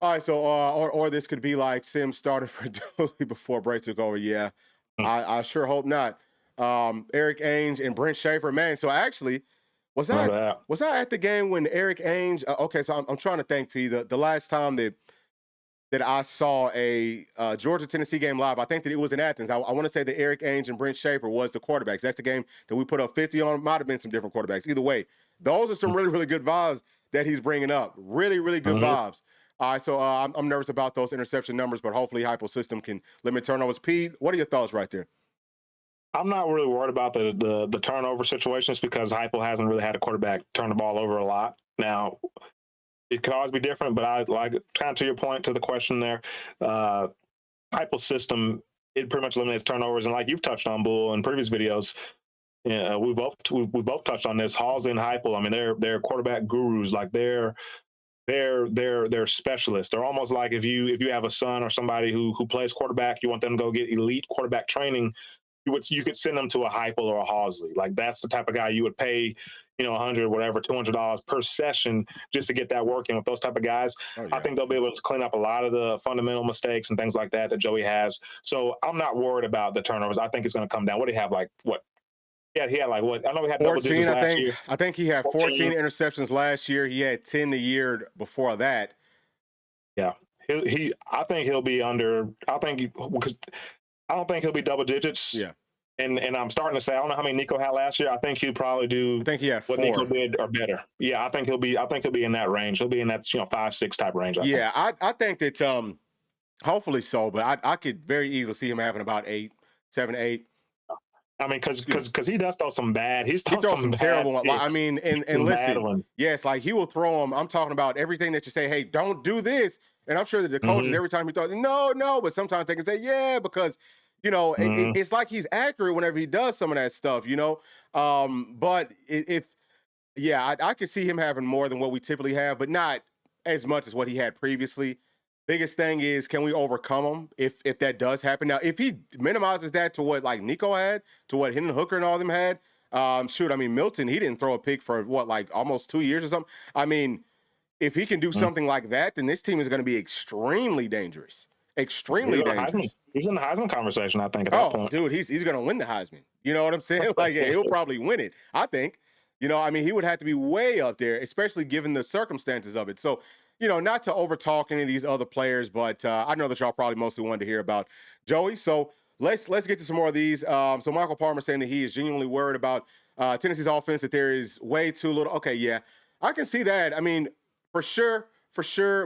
right, so or this could be like Sim started for Dooley before Bray took over. Yeah, I sure hope not. Eric Ainge and Brent Schaefer, man. So actually, was I at the game when Eric Ainge? Okay, so I'm trying to think, P. The last time that I saw a Georgia-Tennessee game live, I think that it was in Athens. I want to say that Eric Ainge and Brent Schaefer was the quarterbacks. That's the game that we put up 50 on. Might have been some different quarterbacks. Either way, those are some really, really good vibes that he's bringing up. Really, really good vibes. All right, so I'm nervous about those interception numbers, but hopefully Hypo's system can limit turnovers. Pete, what are your thoughts right there? I'm not really worried about the turnover situations because Hypo hasn't really had a quarterback turn the ball over a lot. Now, it could always be different, but I like kind of to your point to the question there. Hypo's system, it pretty much eliminates turnovers, and like you've touched on, Bull, in previous videos, we both touched on this. Halsey and Hypo, I mean, they're quarterback gurus. Like they're specialists. They're almost like if you have a son or somebody who plays quarterback, you want them to go get elite quarterback training, you could send them to a Heupel or a Halsey. Like that's the type of guy you would pay, $100, whatever, $200 per session just to get that working with those type of guys. Oh, yeah. I think they'll be able to clean up a lot of the fundamental mistakes and things like that Joey has. So I'm not worried about the turnovers. I think it's going to come down. What do you have? Like what? Yeah, he had like what? I know we had 14, double digits last year. I think he had 14 interceptions last year. He had 10 the year before that. Yeah, I think he'll be under. I don't think he'll be double digits. Yeah. And I'm starting to say I don't know how many Nico had last year. I think he'll probably do. I think he had 4. What Nico did or better. Yeah, I think he'll be in that range. He'll be in that 5-6 type range. I think that hopefully so, but I could very easily see him having about 7, 8. I mean, because he does throw some bad. He throws some terrible ones. I mean, and listen, yes, like he will throw them. I'm talking about everything that you say. Hey, don't do this. And I'm sure that the coaches every time he throws, no, but sometimes they can say, yeah, because it's like he's accurate whenever he does some of that stuff. But I could see him having more than what we typically have, but not as much as what he had previously. Biggest thing is, can we overcome him if that does happen? Now, if he minimizes that to what like Nico had, to what Hendon Hooker and all them had, Milton, he didn't throw a pick for like almost 2 years or something. I mean, if he can do something like that, then this team is going to be extremely dangerous. Extremely dangerous. He's in the Heisman conversation, I think, at that point. Dude, he's going to win the Heisman. You know what I'm saying? Like, he'll probably win it, I think. He would have to be way up there, especially given the circumstances of it. So, not to overtalk any of these other players, but I know that y'all probably mostly wanted to hear about Joey. So let's get to some more of these. So Michael Palmer saying that he is genuinely worried about Tennessee's offense, that there is way too little. Okay, yeah, I can see that. I mean, for sure.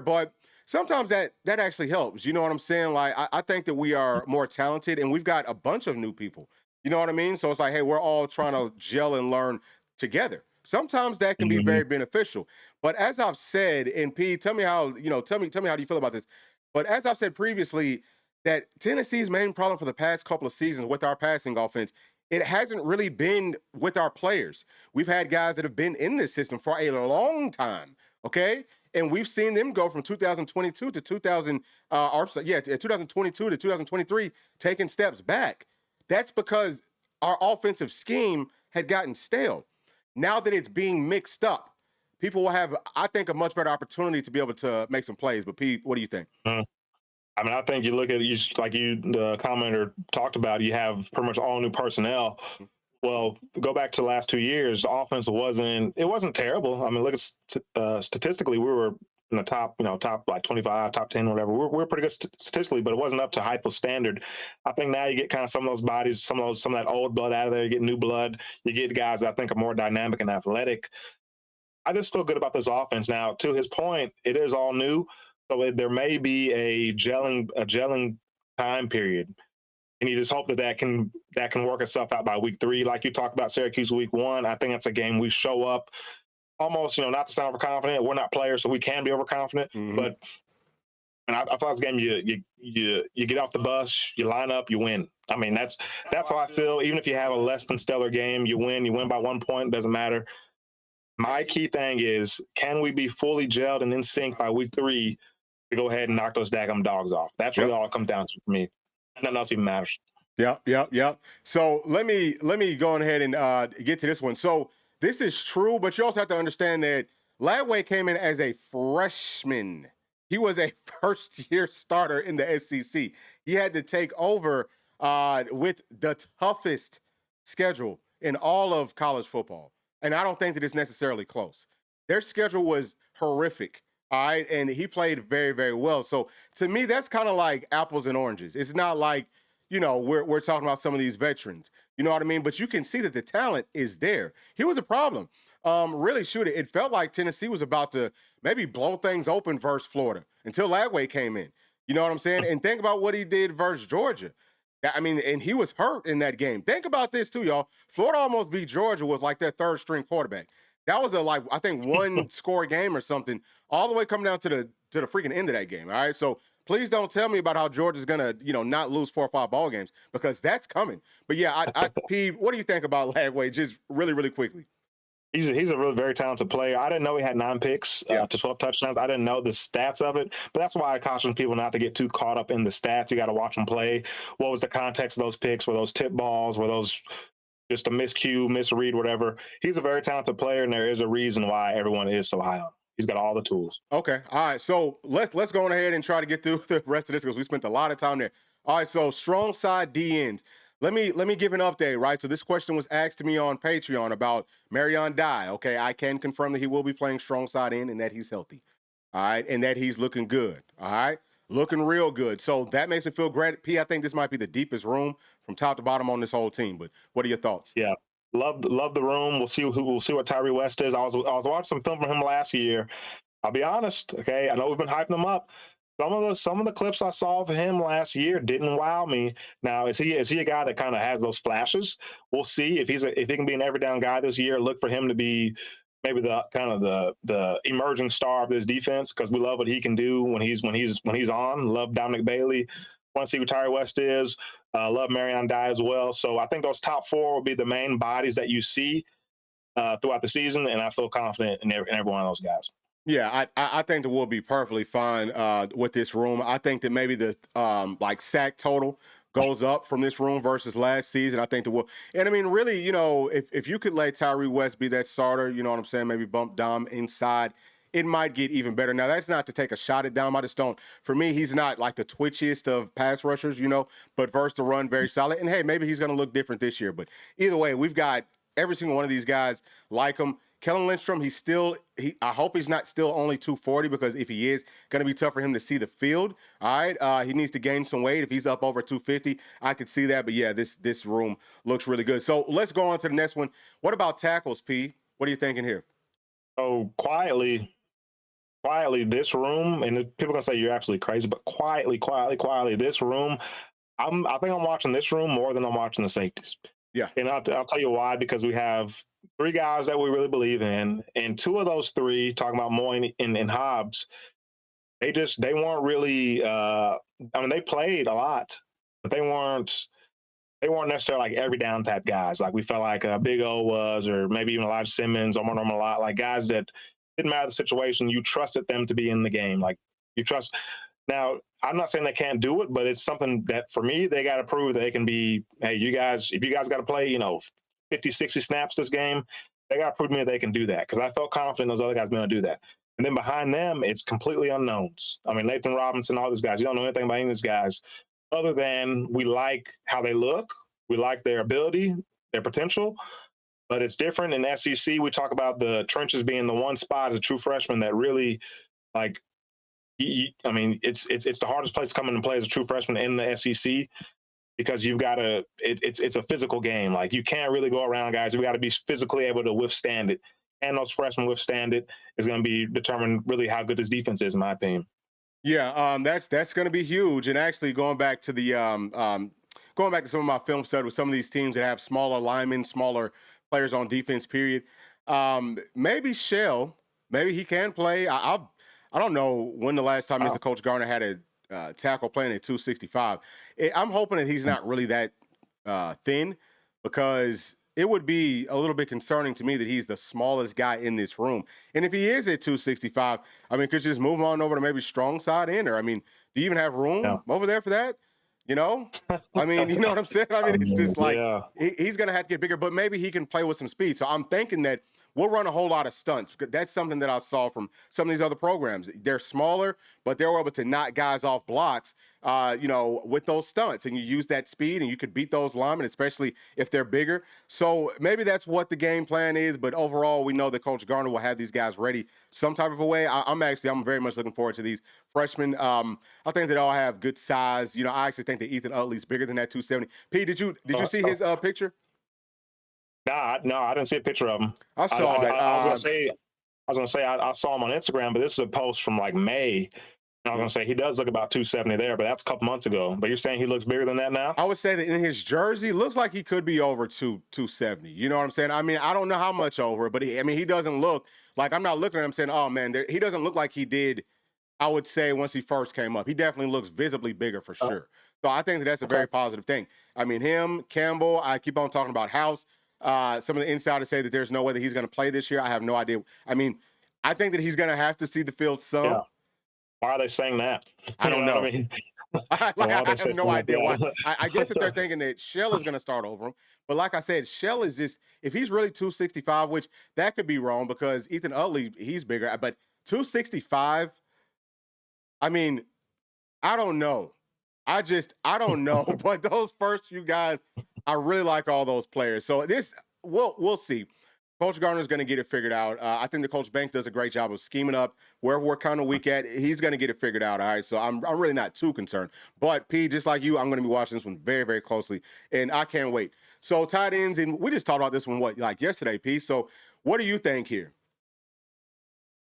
But sometimes that actually helps. You know what I'm saying? Like, I think that we are more talented and we've got a bunch of new people. You know what I mean? So it's like, hey, we're all trying to gel and learn together. Sometimes that can be very beneficial. But as I've said, and P, tell me how do you feel about this? But as I've said previously, that Tennessee's main problem for the past couple of seasons with our passing offense, it hasn't really been with our players. We've had guys that have been in this system for a long time, okay? And we've seen them go from 2022 to 2022 to 2023, taking steps back. That's because our offensive scheme had gotten stale. Now that it's being mixed up, people will have, I think, a much better opportunity to be able to make some plays. But Pete, what do you think? I mean, I think you look at it, the commenter talked about, you have pretty much all new personnel. Well, go back to the last 2 years. The offense wasn't terrible. I mean, look at statistically, we were in the top, top like 25, top 10, whatever. We're pretty good statistically, but it wasn't up to Heupel's standard. I think now you get kind of some of those bodies, some of that old blood out of there. You get new blood. You get guys that I think are more dynamic and athletic. I just feel good about this offense now. To his point, it is all new, so there may be a gelling time period, and you just hope that can work itself out by week 3. Like you talked about Syracuse week 1, I think that's a game we show up almost, not to sound overconfident. We're not players, so we can be overconfident. Mhm. But and I thought this game, you get off the bus, you line up, you win. I mean, that's how I feel. Even if you have a less than stellar game, you win. You win by 1 point, doesn't matter. My key thing is, can we be fully gelled and in sync by week 3 to go ahead and knock those daggum dogs off? That's really all it comes down to for me. Nothing else even matters. Yep. So let me go ahead and get to this one. So this is true, but you also have to understand that Ladway came in as a freshman. He was a first-year starter in the SEC. He had to take over with the toughest schedule in all of college football. And I don't think that it's necessarily close. Their schedule was horrific, all right? And he played very, very well. So to me, that's kind of like apples and oranges. It's not like, we're talking about some of these veterans. You know what I mean? But you can see that the talent is there. He was a problem. Really, it felt like Tennessee was about to maybe blow things open versus Florida until Ladway came in. You know what I'm saying? And think about what he did versus Georgia. I mean, and he was hurt in that game. Think about this too, y'all. Florida almost beat Georgia with like their third string quarterback. That was I think one score game or something, all the way coming down to the freaking end of that game. All right. So please don't tell me about how Georgia's gonna, not lose 4 or 5 ball games, because that's coming. But yeah, P, what do you think about Ladway? Just really, really quickly. He's a really very talented player. I didn't know he had 9 picks to 12 touchdowns. I didn't know the stats of it, but that's why I caution people not to get too caught up in the stats. You got to watch him play. What was the context of those picks? Were those tip balls? Were those just a miscue, misread, whatever? He's a very talented player, and there is a reason why everyone is so high on him. He's got all the tools. Okay. All right. So let's go ahead and try to get through the rest of this because we spent a lot of time there. All right. So strong side D ends. Let me give an update, right? So this question was asked to me on Patreon about Marion Dye. Okay, I can confirm that he will be playing strong side end and that he's healthy. All right, and that he's looking good. All right, looking real good. So that makes me feel great. P, I think this might be the deepest room from top to bottom on this whole team. But what are your thoughts? Yeah, love the room. We'll see what Tyree West is. I was watching some film from him last year. I'll be honest. Okay, I know we've been hyping him up. Some of the clips I saw of him last year didn't wow me. Now, is he a guy that kind of has those flashes? We'll see if he can be an every down guy this year. Look for him to be maybe the emerging star of this defense, because we love what he can do when he's on. Love Dominic Bailey. Want to see who Tyree West is. Love Marion Dye as well. So I think those top 4 will be the main bodies that you see throughout the season, and I feel confident in every one of ththose guys. Yeah, I think that we'll be perfectly fine with this room. I think that maybe the sack total goes up from this room versus last season. I think that and I mean, really, if you could let Tyree West be that starter, you know what I'm saying, maybe bump Dom inside, it might get even better. Now, that's not to take a shot at Dom. I just don't, for me, he's not like the twitchiest of pass rushers, but versus the run, very solid. And hey, maybe he's going to look different this year. But either way, we've got every single one of these guys like him. Kellen Lindstrom, I hope he's not still only 240, because if he is, going to be tough for him to see the field. All right. He needs to gain some weight. If he's up over 250, I could see that. But yeah, this room looks really good. So let's go on to the next one. What about tackles, P? What are you thinking here? Oh, quietly, this room, and people are going to say you're absolutely crazy, but quietly, this room, I think I'm watching this room more than I'm watching the safeties. Yeah. And I'll tell you why, because we have 3 guys that we really believe in, and 2 of those 3, talking about Moyne and Hobbs, they weren't really they played a lot, but they weren't necessarily like every down type guys like we felt like Big O was, or maybe even Elijah Simmons, or a lot, like guys that didn't matter the situation, you trusted them to be in the game. Like you trust. Now, I'm not saying they can't do it, but it's something that for me, they got to prove that they can be, hey, you guys, if you guys got to play, 50, 60 snaps this game, they got to prove to me that they can do that, because I felt confident those other guys being able to do that. And then behind them, it's completely unknowns. I mean, Nathan Robinson, all these guys, you don't know anything about any of these guys other than we like how they look. We like their ability. their potential. But it's different in SEC. We talk about the trenches being the one spot as a true freshman that really, like, I mean, it's the hardest place to come in and play as a true freshman in the SEC, because you've got to. It's a physical game. Like, you can't really go around guys. You got to be physically able to withstand it. And those freshmen withstand it is going to be determined really how good this defense is, in my opinion. Yeah, that's going to be huge. And actually, going back to the going back to some of my film study with some of these teams that have smaller linemen, smaller players on defense. Period. Maybe Shell, maybe he can play. I don't know when the last time Mr. Coach Garner had a tackle playing at 265. I'm hoping that he's not really that thin, because it would be a little bit concerning to me that he's the smallest guy in this room. And if he is at 265, I mean, could you just move on over to maybe strong side ender? I mean, do you even have room over there for that? You know, I mean, you know what I'm saying? I mean, it's just like he's going to have to get bigger, but maybe he can play with some speed. So I'm thinking that we'll run a whole lot of stunts, because that's something that I saw from some of these other programs. They're smaller, but they're able to knock guys off blocks, you know, with those stunts. And you use that speed, and you could beat those linemen, especially if they're bigger. So maybe that's what the game plan is. But overall, we know that Coach Garner will have these guys ready some type of a way. I'm very much looking forward to these freshmen. I think they all have good size. You know, I actually think that Ethan Utley's bigger than that 270. Pete, did you see his picture? No, I didn't see a picture of him. I saw it. I was gonna say I saw him on Instagram, but this is a post from like May. And I was gonna say he does look about 270 there, but that's a couple months ago. But you're saying he looks bigger than that now? I would say that in his jersey, looks like he could be over 270. You know what I'm saying? I mean, I don't know how much over, but he doesn't look like, I'm not looking at him saying, oh man, he doesn't look like he did, I would say, once he first came up. He definitely looks visibly bigger for sure. So I think that's a very positive thing. I mean, him, Campbell, I keep on talking about House. Some of the insiders say that there's no way that he's going to play this year. I have no idea. I mean, I think that he's going to have to see the field some. Yeah. Why are they saying that? I don't know. I mean, I have no idea why. I guess that they're thinking that Shell is going to start over him. But like I said, Shell is just, if he's really 265, which that could be wrong because Ethan Utley, he's bigger. But 265, I mean, I don't know. I don't know. But those first few guys, I really like all those players. So we'll see. Coach Garner's going to get it figured out. I think the Coach Bank does a great job of scheming up where we're kind of weak at. He's going to get it figured out. All right. So I'm really not too concerned. But P, just like you, I'm going to be watching this one very, very closely, and I can't wait. So tight ends, and we just talked about this one like yesterday, P. So what do you think here?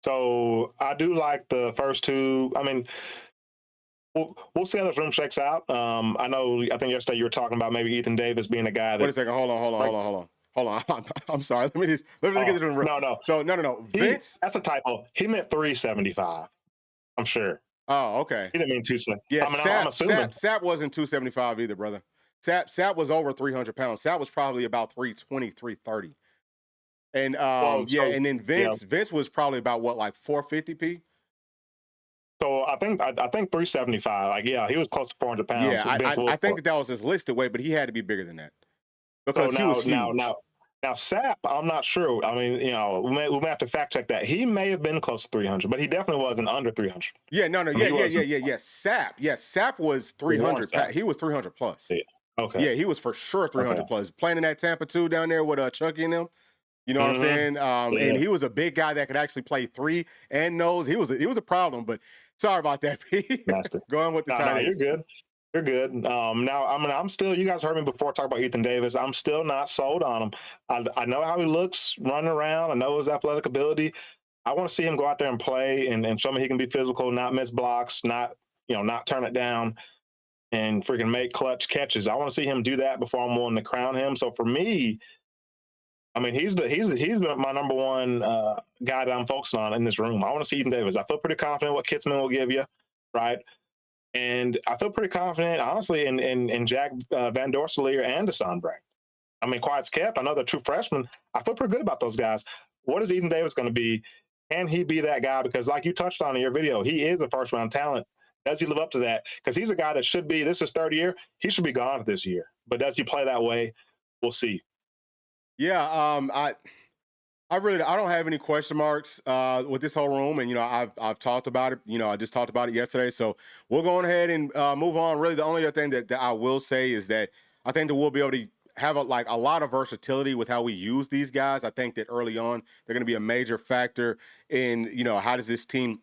So I do like the first two. I mean, we'll see how this room shakes out. I think yesterday you were talking about maybe Ethan Davis being a guy that. Wait a second. Hold on. I'm sorry. Let me get this in the room. No. So no. Vince, that's a typo. He meant 375. I'm sure. Oh, okay. He didn't mean 270. Yeah, I'm assuming. Sap wasn't 275 either, brother. Sap was over 300 pounds. Sap was probably about 320, 330. And and then Vince was probably about what, like 450, P? So I think 375. Like, yeah, he was close to 400 pounds. Yeah, I think that was his listed weight, but he had to be bigger than that. Because he was huge. Now, Sap, I'm not sure. I mean, we may have to fact check that. He may have been close to 300, but he definitely wasn't under 300. Yeah, Sap was 300. He was 300 plus. Yeah. Okay. Yeah, he was for sure 300 plus. Playing in that Tampa 2 down there with Chucky and them. You know what I'm saying? And he was a big guy that could actually play 3 and nose. He was a problem, but sorry about that, P. Going with the tight ends. You're good. You're good. Now, I'm still, you guys heard me before talk about Ethan Davis. I'm still not sold on him. I know how he looks running around. I know his athletic ability. I want to see him go out there and play and show me he can be physical, not miss blocks, not turn it down and freaking make clutch catches. I want to see him do that before I'm willing to crown him. So for me, I mean, he's my number one guy that I'm focusing on in this room. I want to see Ethan Davis. I feel pretty confident what Kitzman will give you, right? And I feel pretty confident, honestly, in Jack Van Dorselier and Deshaun Breck. I mean, quiet's kept. I know they're true freshmen. I feel pretty good about those guys. What is Ethan Davis going to be? Can he be that guy? Because like you touched on in your video, he is a first-round talent. Does he live up to that? Because he's a guy that should be, this is his third year. He should be gone this year. But does he play that way? We'll see. Yeah, I don't have any question marks with this whole room, and I've talked about it. I just talked about it yesterday, so we'll go ahead and move on. Really, the only other thing that I will say is that I think that we'll be able to have a lot of versatility with how we use these guys. I think that early on they're going to be a major factor in how does this team.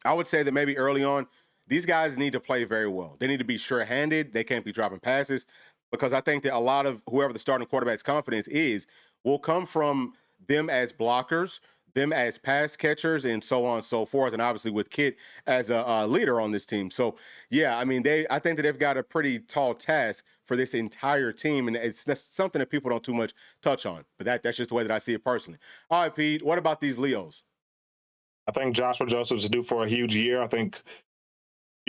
I would say that maybe early on these guys need to play very well. They need to be sure-handed. They can't be dropping passes because I think that a lot of whoever the starting quarterback's confidence is will come from them as blockers, them as pass catchers, and so on and so forth. And obviously with Kit as a leader on this team. So yeah, I mean, I think that they've got a pretty tall task for this entire team, and that's something that people don't too much touch on. But that's just the way that I see it personally. All right, Pete. What about these Leos? I think Joshua Josephs is due for a huge year. I think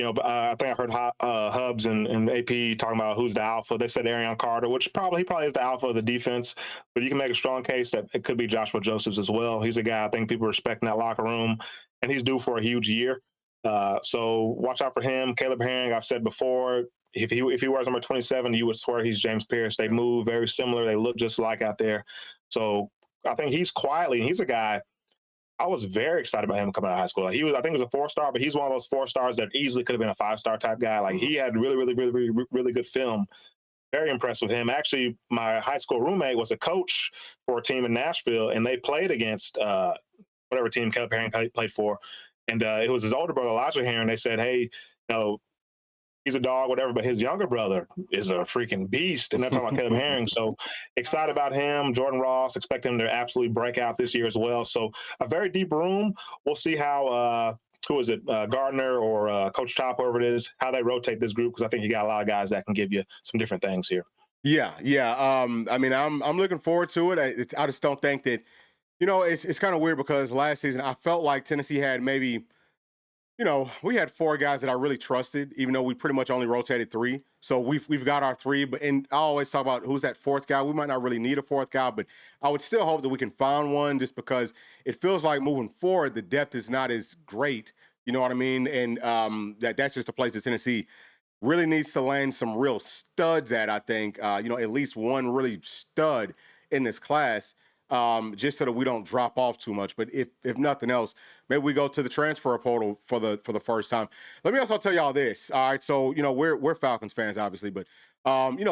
I think I heard Hubs and AP talking about who's the alpha. They said Arion Carter, which he probably is the alpha of the defense. But you can make a strong case that it could be Joshua Josephs as well. He's a guy I think people respect in that locker room, and he's due for a huge year. So watch out for him. Caleb Herring, I've said before, if he wears number 27, you would swear he's James Pierce. They move very similar. They look just alike out there. So I think he's a guy. I was very excited about him coming out of high school. Like I think he was a 4-star, but he's one of those 4-stars that easily could have been a 5-star type guy. Like he had really good film. Very impressed with him. Actually, my high school roommate was a coach for a team in Nashville, and they played against whatever team Caleb Herring played for. And it was his older brother, Elijah Herring. They said, hey, he's a dog, whatever, but his younger brother is a freaking beast. And that's talking about Caleb Herring. So excited about him. Jordan Ross, expect him to absolutely break out this year as well. So a very deep room. We'll see how, who is it, Gardner or Coach Top, whoever it is, how they rotate this group, because I think you got a lot of guys that can give you some different things here. Yeah. I mean, I'm looking forward to it. I just don't think that, it's kind of weird because last season I felt like Tennessee had maybe – we had 4 guys that I really trusted, even though we pretty much only rotated 3. So we've got our 3, and I always talk about who's that 4th guy. We might not really need a 4th guy, but I would still hope that we can find one, just because it feels like moving forward, the depth is not as great. You know what I mean? And that's just a place that Tennessee really needs to land some real studs at, I think. At least one really stud in this class. Just so that we don't drop off too much. But if nothing else, maybe we go to the transfer portal for the first time. Let me also tell y'all this. All right, so we're Falcons fans, obviously, but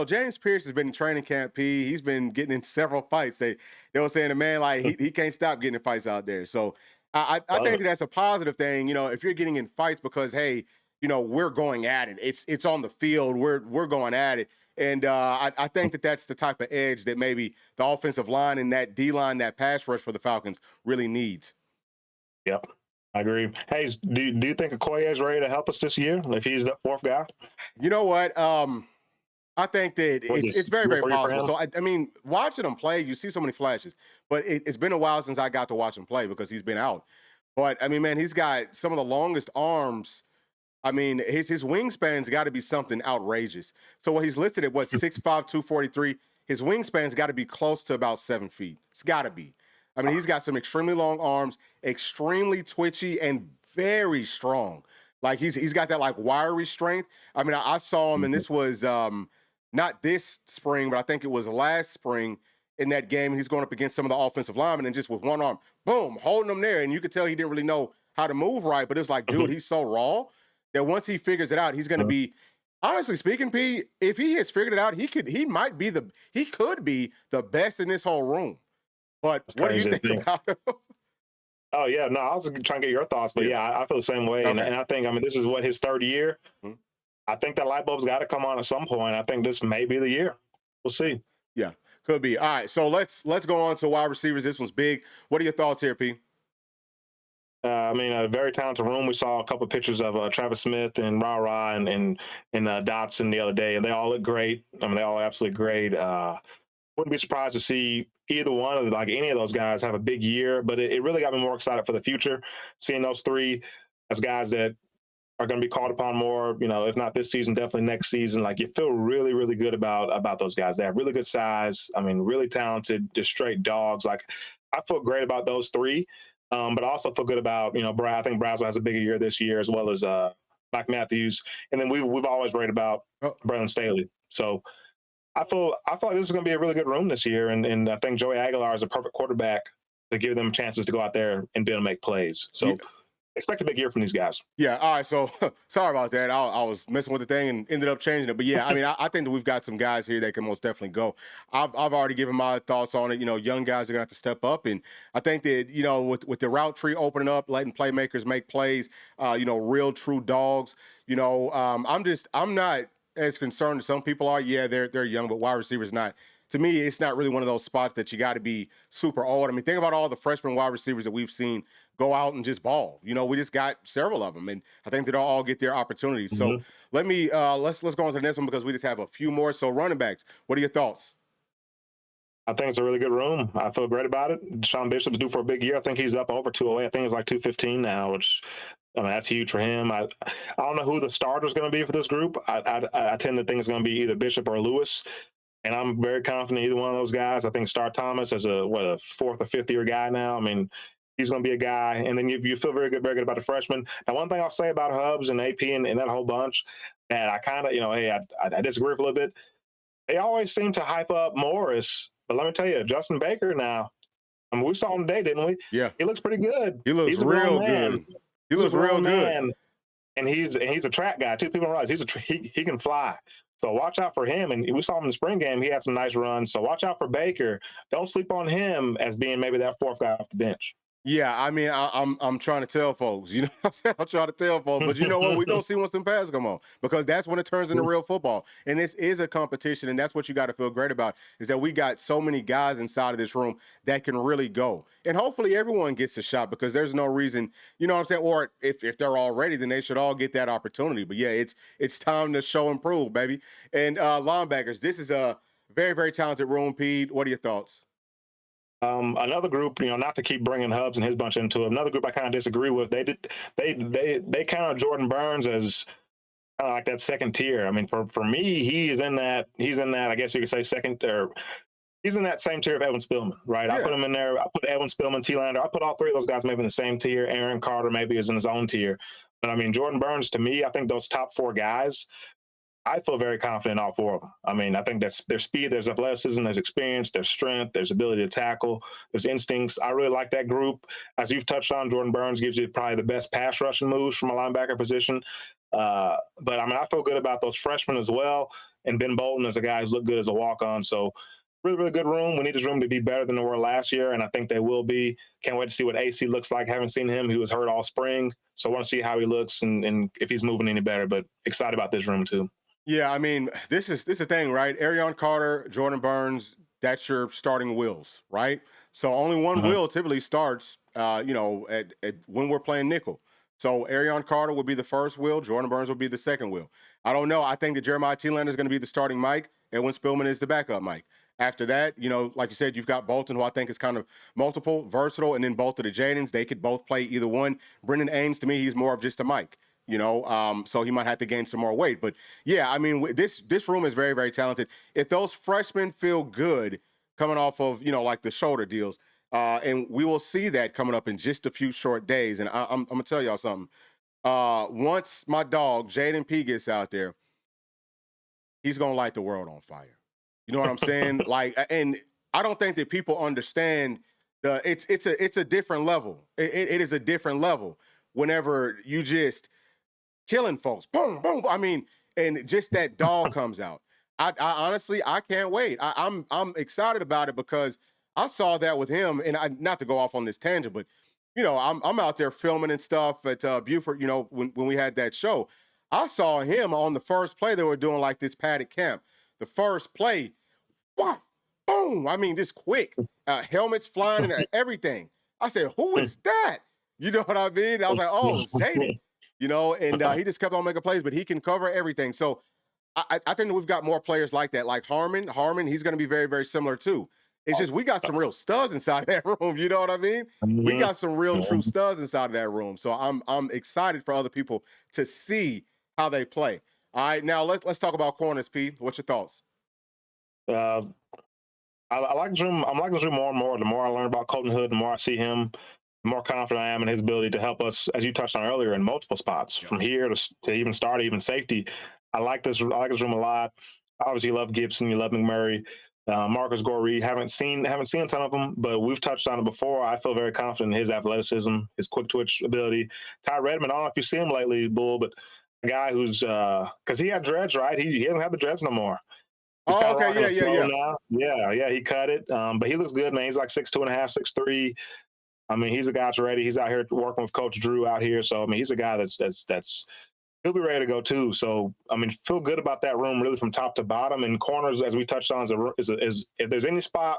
James Pierce has been in training camp. He's been getting in several fights. They were saying the man, like, he can't stop getting in fights out there. So I think that's a positive thing. If you're getting in fights because, hey, we're going at it. It's on the field. We're going at it. And I think that that's the type of edge that maybe the offensive line and that D-line, that pass rush for the Falcons really needs. Yep, I agree. Hey, do you think Okoye is ready to help us this year if he's the 4th guy? You know what? I think that it's very, very possible. So, I mean, watching him play, you see so many flashes. But it's been a while since I got to watch him play because he's been out. But, I mean, man, he's got some of the longest arms. I mean, his wingspan's got to be something outrageous. So what he's listed at, 6'5", 243, his wingspan's got to be close to about 7 feet. It's got to be. I mean, he's got some extremely long arms, extremely twitchy, and very strong. Like, he's got that, like, wiry strength. I mean, I saw him, and this was not this spring, but I think it was last spring in that game. He's going up against some of the offensive linemen, and just with one arm, boom, holding them there. And you could tell he didn't really know how to move right, but it's like, dude, he's so raw that once he figures it out, he's going to be, honestly speaking, P, if he has figured it out, he could be the best in this whole room. But what do you think about him? Oh, yeah. No, I was trying to get your thoughts, but yeah, I feel the same way. Okay. And I think, this is his 3rd year. Mm-hmm. I think that light bulb's got to come on at some point. I think this may be the year. We'll see. Yeah, could be. All right, so let's go on to wide receivers. This one's big. What are your thoughts here, P? A very talented room. We saw a couple of pictures of Travis Smith and Ra and Dotson the other day, and they all look great. They all absolutely great. Wouldn't be surprised to see either one of any of those guys have a big year, but it really got me more excited for the future. Seeing those 3 as guys that are going to be called upon more, if not this season, definitely next season. Like, you feel really, really good about those guys. They have really good size. Really talented, just straight dogs. Like, I feel great about those 3. But I also feel good about, Brad. I think Braswell has a bigger year this year, as well as Mike Matthews. And then we've always worried about Braylon Staley. So I feel like this is going to be a really good room this year. And I think Joey Aguilar is a perfect quarterback to give them chances to go out there and be able to make plays. So expect a big year from these guys. Yeah. All right. So sorry about that. I was messing with the thing and ended up changing it. But yeah, I mean, I think that we've got some guys here that can most definitely go. I've already given my thoughts on it. You know, young guys are gonna have to step up, and I think that with the route tree opening up, letting playmakers make plays, real true dogs. I'm not as concerned as some people are. Yeah, they're young, but wide receivers not. To me, it's not really one of those spots that you got to be super old. I mean, think about all the freshman wide receivers that we've seen go out and just ball. We just got several of them, and I think they'll all get their opportunities. So Mhm. let's go on to the next one because we just have a few more. So running backs, what are your thoughts? I think it's a really good room. I feel great about it. Sean Bishop's due for a big year. I think he's up over 208. I think it's like 215 now, which I mean that's huge for him. I don't know who the starter's going to be for this group. I tend to think it's going to be either Bishop or Lewis, and I'm very confident either one of those guys. I think Star Thomas is a fourth or fifth year guy now. I mean, he's going to be a guy, and then you feel very good about the freshman. Now, one thing I'll say about Hubs and AP and that whole bunch, that I kind of hey I disagree with a little bit. They always seem to hype up Morris, but let me tell you, Justin Baker now. I mean, we saw him today, didn't we? Yeah, He looks pretty good. he looks He's a grown real man. good. He He's a looks real grown good. man, and he's a track guy too. People don't realize he can fly. So watch out for him. And we saw him in the spring game. He had some nice runs. So watch out for Baker. Don't sleep on him as being maybe that fourth guy off the bench. Yeah, I mean, I'm trying to tell folks, what I'm saying? I'm trying to tell folks, but you know what? We're gonna see once them pads come on because that's when it turns into real football. And this is a competition, and that's what you got to feel great about is that we got so many guys inside of this room that can really go. And hopefully everyone gets a shot because there's no reason, you know what I'm saying? Or if they're all ready, then they should all get that opportunity. But yeah, it's time to show and prove, baby. And linebackers, this is a very, very talented room, Pete. What are your thoughts? Another group, not to keep bringing Hubs and his bunch into it. Another group I kind of disagree with. They count Jordan Burns as kind of like that second tier. I mean, for me, he's in that. I guess you could say second, or he's in that same tier of Evan Spillman, right? I Yeah. put him in there. I put Evan Spillman, T. Lander. I put all three of those guys maybe in the same tier. Aaron Carter maybe is in his own tier. But I mean, Jordan Burns, to me, I think those top four guys, I feel very confident in all four of them. I mean, I think that's their speed, there's athleticism, there's experience, there's strength, there's ability to tackle, there's instincts. I really like that group. As you've touched on, Jordan Burns gives you probably the best pass rushing moves from a linebacker position. But I mean, I feel good about those freshmen as well. And Ben Bolton is a guy who's looked good as a walk-on. So really, really good room. We need this room to be better than they were last year, and I think they will be. Can't wait to see what AC looks like. Haven't seen him. He was hurt all spring. So I want to see how he looks and if he's moving any better. But excited about this room too. Yeah, I mean, this is the thing, right? Arion Carter, Jordan Burns, that's your starting wheels, right? So only one Uh-huh. wheel typically starts, at when we're playing nickel. So Arion Carter will be the first wheel, Jordan Burns will be the second wheel. I don't know. I think that Jeremiah T-Lander is going to be the starting Mike, and when Spillman is the backup Mike. After that, like you said, you've got Bolton, who I think is kind of multiple, versatile, and then both of the Jadens, they could both play either one. Brendan Ains, to me, he's more of just a Mike. So he might have to gain some more weight. But yeah, I mean, this room is very, very talented. If those freshmen feel good coming off of like the shoulder deals, and we will see that coming up in just a few short days. And I'm gonna tell y'all something. Once my dog Jaden P gets out there, he's gonna light the world on fire. You know what I'm saying? Like, and I don't think that people understand it's a different level. It is a different level whenever you just killing folks. Boom, boom. I mean, and just that dog comes out. I honestly, I can't wait. I'm excited about it because I saw that with him, and not to go off on this tangent, but I'm out there filming and stuff at Buford. When we had that show, I saw him on the first play. They were doing like this padded camp. The first play, what? Boom! I mean, this quick, helmets flying and everything. I said, "Who is that?" You know what I mean? I was like, "Oh, it's Jaden." And he just kept on making plays, but he can cover everything. So I think that we've got more players like that, like Harmon. Harmon, he's going to be very, very similar too. It's just we got some real studs inside of that room. You know what I mean? We got some real true studs inside of that room. So I'm excited for other people to see how they play. All right, now let's talk about corners, P. What's your thoughts? Uh, I like this room. I'm liking this room more and more. The more I learn about Colton Hood, the more I see him, the more confident I am in his ability to help us, as you touched on earlier, in multiple spots, from here to even start, even safety. I like this room a lot. Obviously, you love Gibson, you love McMurray. Marcus Gore, haven't seen a ton of them, but we've touched on it before. I feel very confident in his athleticism, his quick twitch ability. Ty Redmond, I don't know if you've seen him lately, Bull, but a guy who's because he had dreads, right? He doesn't have the dreads no more. He's Oh, kind of okay, rocking yeah, the yeah, flow yeah. now. Yeah, he cut it. But he looks good, man. He's like 6'2.5", 6'3". I mean, he's a guy that's ready. He's out here working with Coach Drew out here. So I mean, he's a guy that's he'll be ready to go too. So I mean, feel good about that room really from top to bottom. And corners, as we touched on, is if there's any spot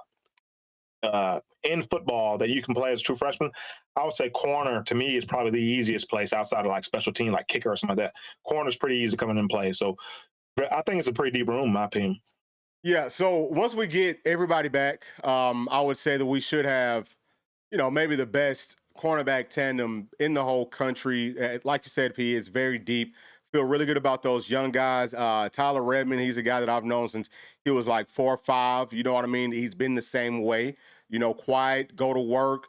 in football that you can play as a true freshman, I would say corner to me is probably the easiest place outside of like special team, like kicker or something like that. Corner's pretty easy coming in play. So I think it's a pretty deep room, in my opinion. Yeah. So once we get everybody back, I would say that we should have, maybe the best cornerback tandem in the whole country. Like you said, P, it's very deep. Feel really good about those young guys. Tyler Redmond, he's a guy that I've known since he was like 4 or 5. You know what I mean? He's been the same way. Quiet, go to work,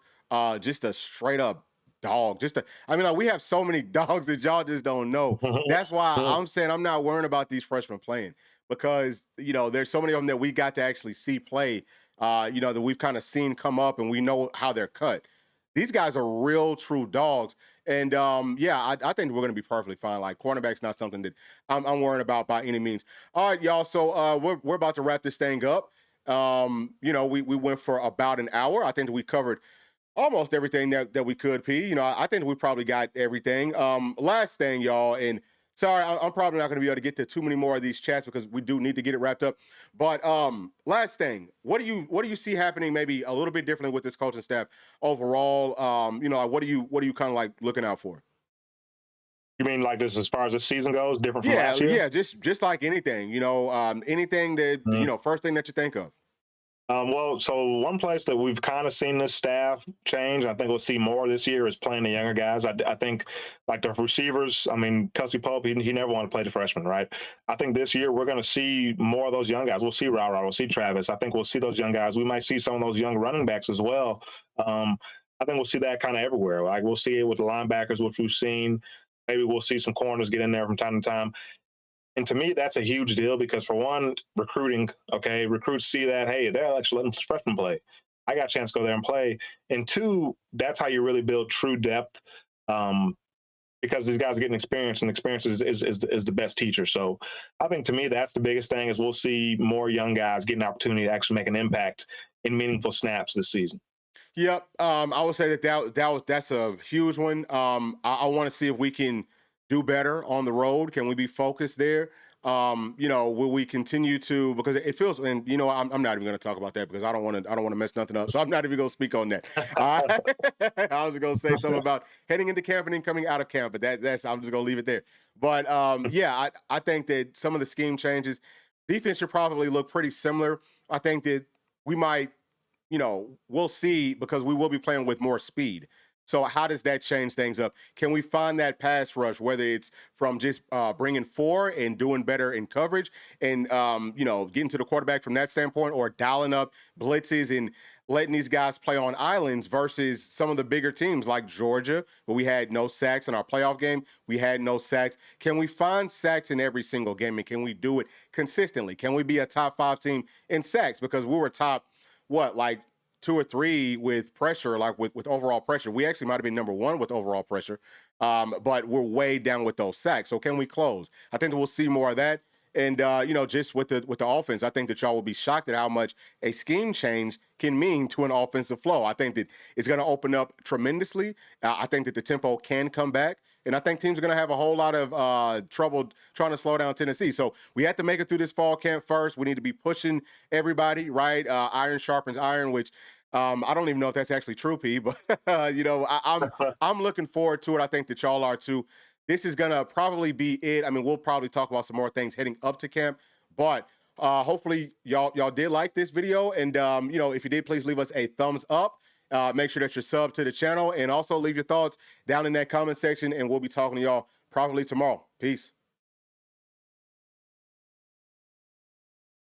just a straight up dog. Like we have so many dogs that y'all just don't know. That's why I'm saying I'm not worrying about these freshmen playing because there's so many of them that we got to actually see play. That we've kind of seen come up and we know how they're cut. These guys are real, true dogs. And I think we're going to be perfectly fine. Like cornerback's not something that I'm worrying about by any means. All right, y'all. So we're about to wrap this thing up. We went for about an hour. I think that we covered almost everything that we could, P. I think we probably got everything. Last thing, y'all, and sorry, I'm probably not going to be able to get to too many more of these chats because we do need to get it wrapped up. But last thing, what do you see happening maybe a little bit differently with this coaching staff overall? What are you kind of like looking out for? You mean like this as far as the season goes, different from Yeah, last year? yeah, just like anything, anything that first thing that you think of. So one place that we've kind of seen this staff change, I think we'll see more this year, is playing the younger guys. I think like the receivers, I mean, Kelsey Pope, he never wanted to play the freshman, right? I think this year we're going to see more of those young guys. We'll see Rara, we'll see Travis. I think we'll see those young guys. We might see some of those young running backs as well. I think we'll see that kind of everywhere. Like we'll see it with the linebackers, which we've seen. Maybe we'll see some corners get in there from time to time. And to me, that's a huge deal because for one, recruiting, okay, recruits see that, hey, they're actually letting freshmen play. I got a chance to go there and play. And two, that's how you really build true depth because these guys are getting experience, and experience is the best teacher. So I think to me, that's the biggest thing is we'll see more young guys get an opportunity to actually make an impact in meaningful snaps this season. Yep. I would say that's a huge one. I want to see if we can do better on the road. Can we be focused there? Will we continue to, because it feels, and I'm not even going to talk about that because I don't want to mess nothing up. So I'm not even going to speak on that. I was going to say something about heading into camp and then coming out of camp, but that's I'm just going to leave it there. But I think that some of the scheme changes, defense should probably look pretty similar. I think that we might, we'll see because we will be playing with more speed. So how does that change things up? Can we find that pass rush, whether it's from just bringing 4 and doing better in coverage and, getting to the quarterback from that standpoint, or dialing up blitzes and letting these guys play on islands versus some of the bigger teams like Georgia, where we had no sacks in our playoff game. We had no sacks. Can we find sacks in every single game, and can we do it consistently? Can we be a top 5 team in sacks? Because we were top, like 2 or 3 with pressure, like with overall pressure. We actually might have been number 1 with overall pressure, but we're way down with those sacks. So can we close? I think that we'll see more of that. And just with the offense, I think that y'all will be shocked at how much a scheme change can mean to an offensive flow. I think that it's going to open up tremendously. I think that the tempo can come back. And I think teams are going to have a whole lot of trouble trying to slow down Tennessee. So we have to make it through this fall camp first. We need to be pushing everybody, right? Iron sharpens iron, which I don't even know if that's actually true, P. But I'm looking forward to it. I think that y'all are too. This is going to probably be it. I mean, we'll probably talk about some more things heading up to camp. But hopefully y'all did like this video. And, if you did, please leave us a thumbs up. Make sure that you're subbed to the channel, and also leave your thoughts down in that comment section, and we'll be talking to y'all probably tomorrow. Peace.